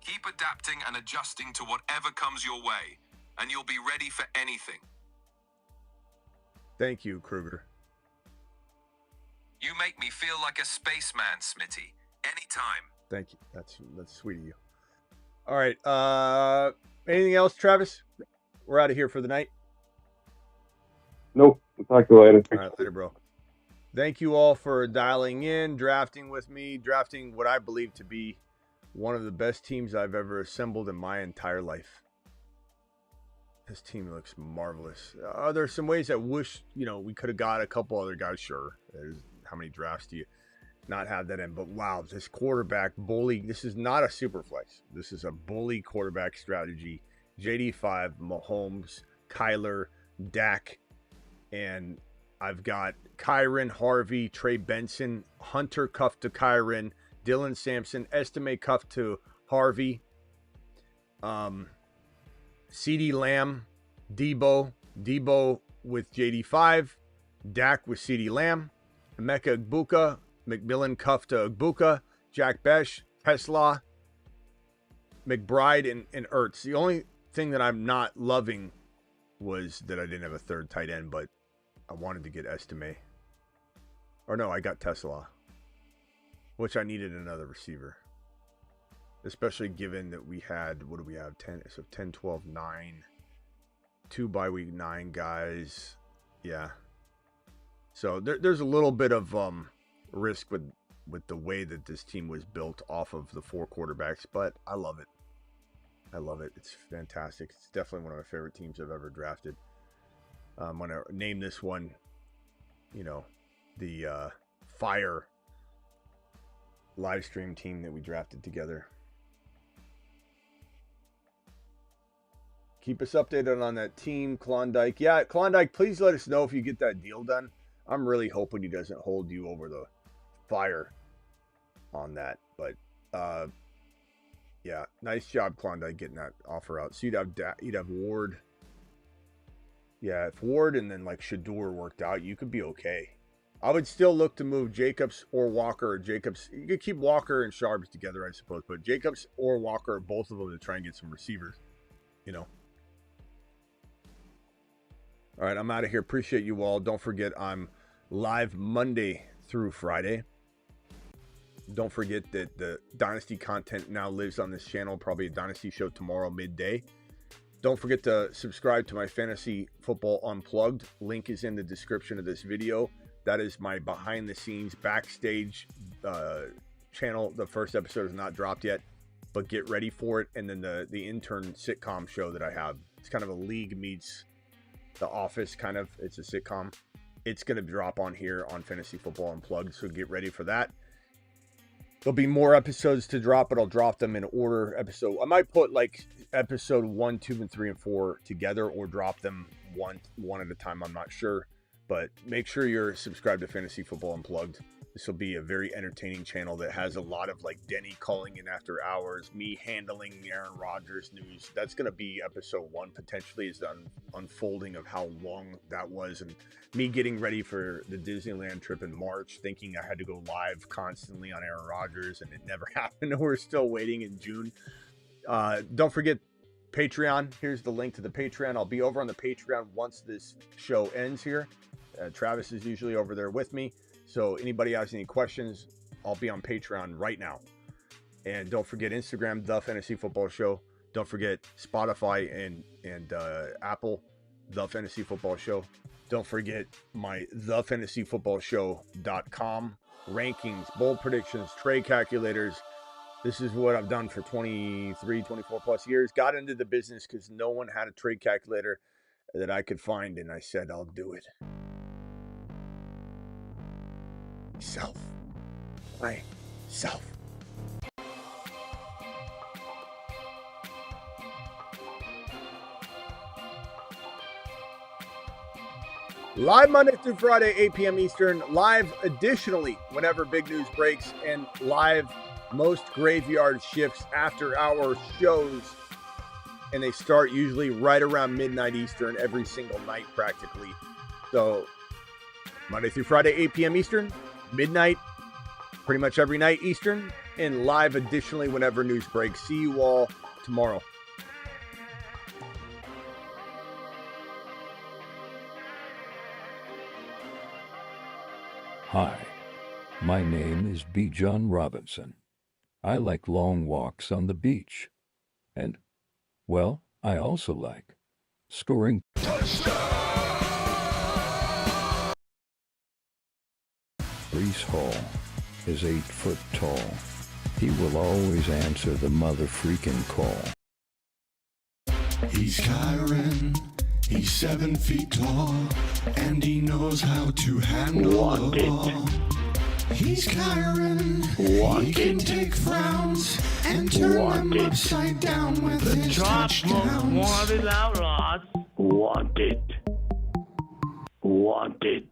Keep adapting and adjusting to whatever comes your way, and you'll be ready for anything. Thank you, Kruger. You make me feel like a spaceman, Smitty. Anytime. Thank you. That's sweet of you. All right. Anything else, Travis? We're out of here for the night. Nope. We'll talk to you later. All right, later, bro. Thank you all for dialing in, drafting with me, drafting what I believe to be one of the best teams I've ever assembled in my entire life. This team looks marvelous. There's some ways I wish, you know, we could have got a couple other guys. Sure. How many drafts do you not have that in? But wow, this quarterback bully. This is not a super flex. This is a bully quarterback strategy. JD5, Mahomes, Kyler, Dak, and I've got Kyron, Harvey, Trey Benson, Hunter cuffed to Kyron, Dylan Sampson, Estime cuffed to Harvey, CeeDee Lamb, Debo with JD5, Dak with CeeDee Lamb, Emeka Egbuka, McMillan cuffed to Egbuka, Jack Besh, Tesla, McBride, and Ertz. The only thing that I'm not loving was that I didn't have a third tight end, but I wanted to get Estime. Or no, I got Tesla, which I needed another receiver. Especially given that we had, what do we have? 10, so 10, 12, 9. 2 bye week 9 guys. Yeah. So there's a little bit of risk with the way that this team was built off of the 4 quarterbacks, but I love it. I love it. It's fantastic. It's definitely one of my favorite teams I've ever drafted. I'm going to name this one, you know, the Fire live stream team that we drafted together. Keep us updated on that team, Klondike. Yeah, Klondike, please let us know if you get that deal done. I'm really hoping he doesn't hold you over the fire on that. But, yeah, nice job, Klondike, getting that offer out. So you'd have Ward. Yeah, if Ward and then like Shador worked out, you could be okay. I would still look to move Jacobs or Walker or Jacobs. You could keep Walker and Sharps together, I suppose. But Jacobs or Walker, both of them, to try and get some receivers, you know. All right, I'm out of here. Appreciate you all. Don't forget, I'm live Monday through Friday. Don't forget that the Dynasty content now lives on this channel. Probably a Dynasty show tomorrow midday. Don't forget to subscribe to my Fantasy Football Unplugged. Link is in the description of this video. That is my behind-the-scenes backstage channel. The first episode is not dropped yet, but get ready for it. And then the intern sitcom show that I have. It's kind of a league meets The Office, kind of. It's a sitcom. It's going to drop on here on Fantasy Football Unplugged, so get ready for that. There'll be more episodes to drop, but I'll drop them in order. I might put like episode 1, 2, and 3, and 4 together, or drop them one at a time. I'm not sure, but make sure you're subscribed to Fantasy Football Unplugged. This will be a very entertaining channel that has a lot of like Denny calling in after hours, me handling Aaron Rodgers news. That's going to be episode 1, potentially, is the unfolding of how long that was, and me getting ready for the Disneyland trip in March, thinking I had to go live constantly on Aaron Rodgers, and it never happened. We're still waiting in June. Don't forget Patreon. Here's the link to the Patreon. I'll be over on the Patreon once this show ends here. Travis is usually over there with me. So anybody has any questions, I'll be on Patreon right now. And don't forget Instagram, The Fantasy Football Show. Don't forget Spotify and Apple, The Fantasy Football Show. Don't forget my thefantasyfootballshow.com rankings, bold predictions, trade calculators. This is what I've done for 23, 24 plus years. Got into the business because no one had a trade calculator that I could find, and I said, I'll do it. Myself. Live Monday through Friday, 8 p.m. Eastern. Live additionally whenever big news breaks, and live most graveyard shifts after hour shows. And they start usually right around midnight Eastern every single night practically. So Monday through Friday, 8 p.m. Eastern, midnight, pretty much every night Eastern, and live additionally whenever news breaks. See you all tomorrow. Hi, my name is B. John Robinson. I like long walks on the beach. And, well, I also like scoring. Brees Hall is 8 foot tall. He will always answer the mother freaking call. He's Kyron, he's 7 feet tall, and he knows how to handle the ball. He's Kyron, he can take frowns and turn them upside down with his touchdowns. Wanted outlaws. Wanted.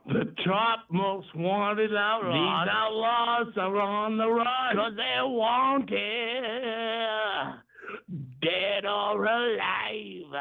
The top most wanted outlaws. These outlaws are on the run, 'cause they're wanted, dead or alive.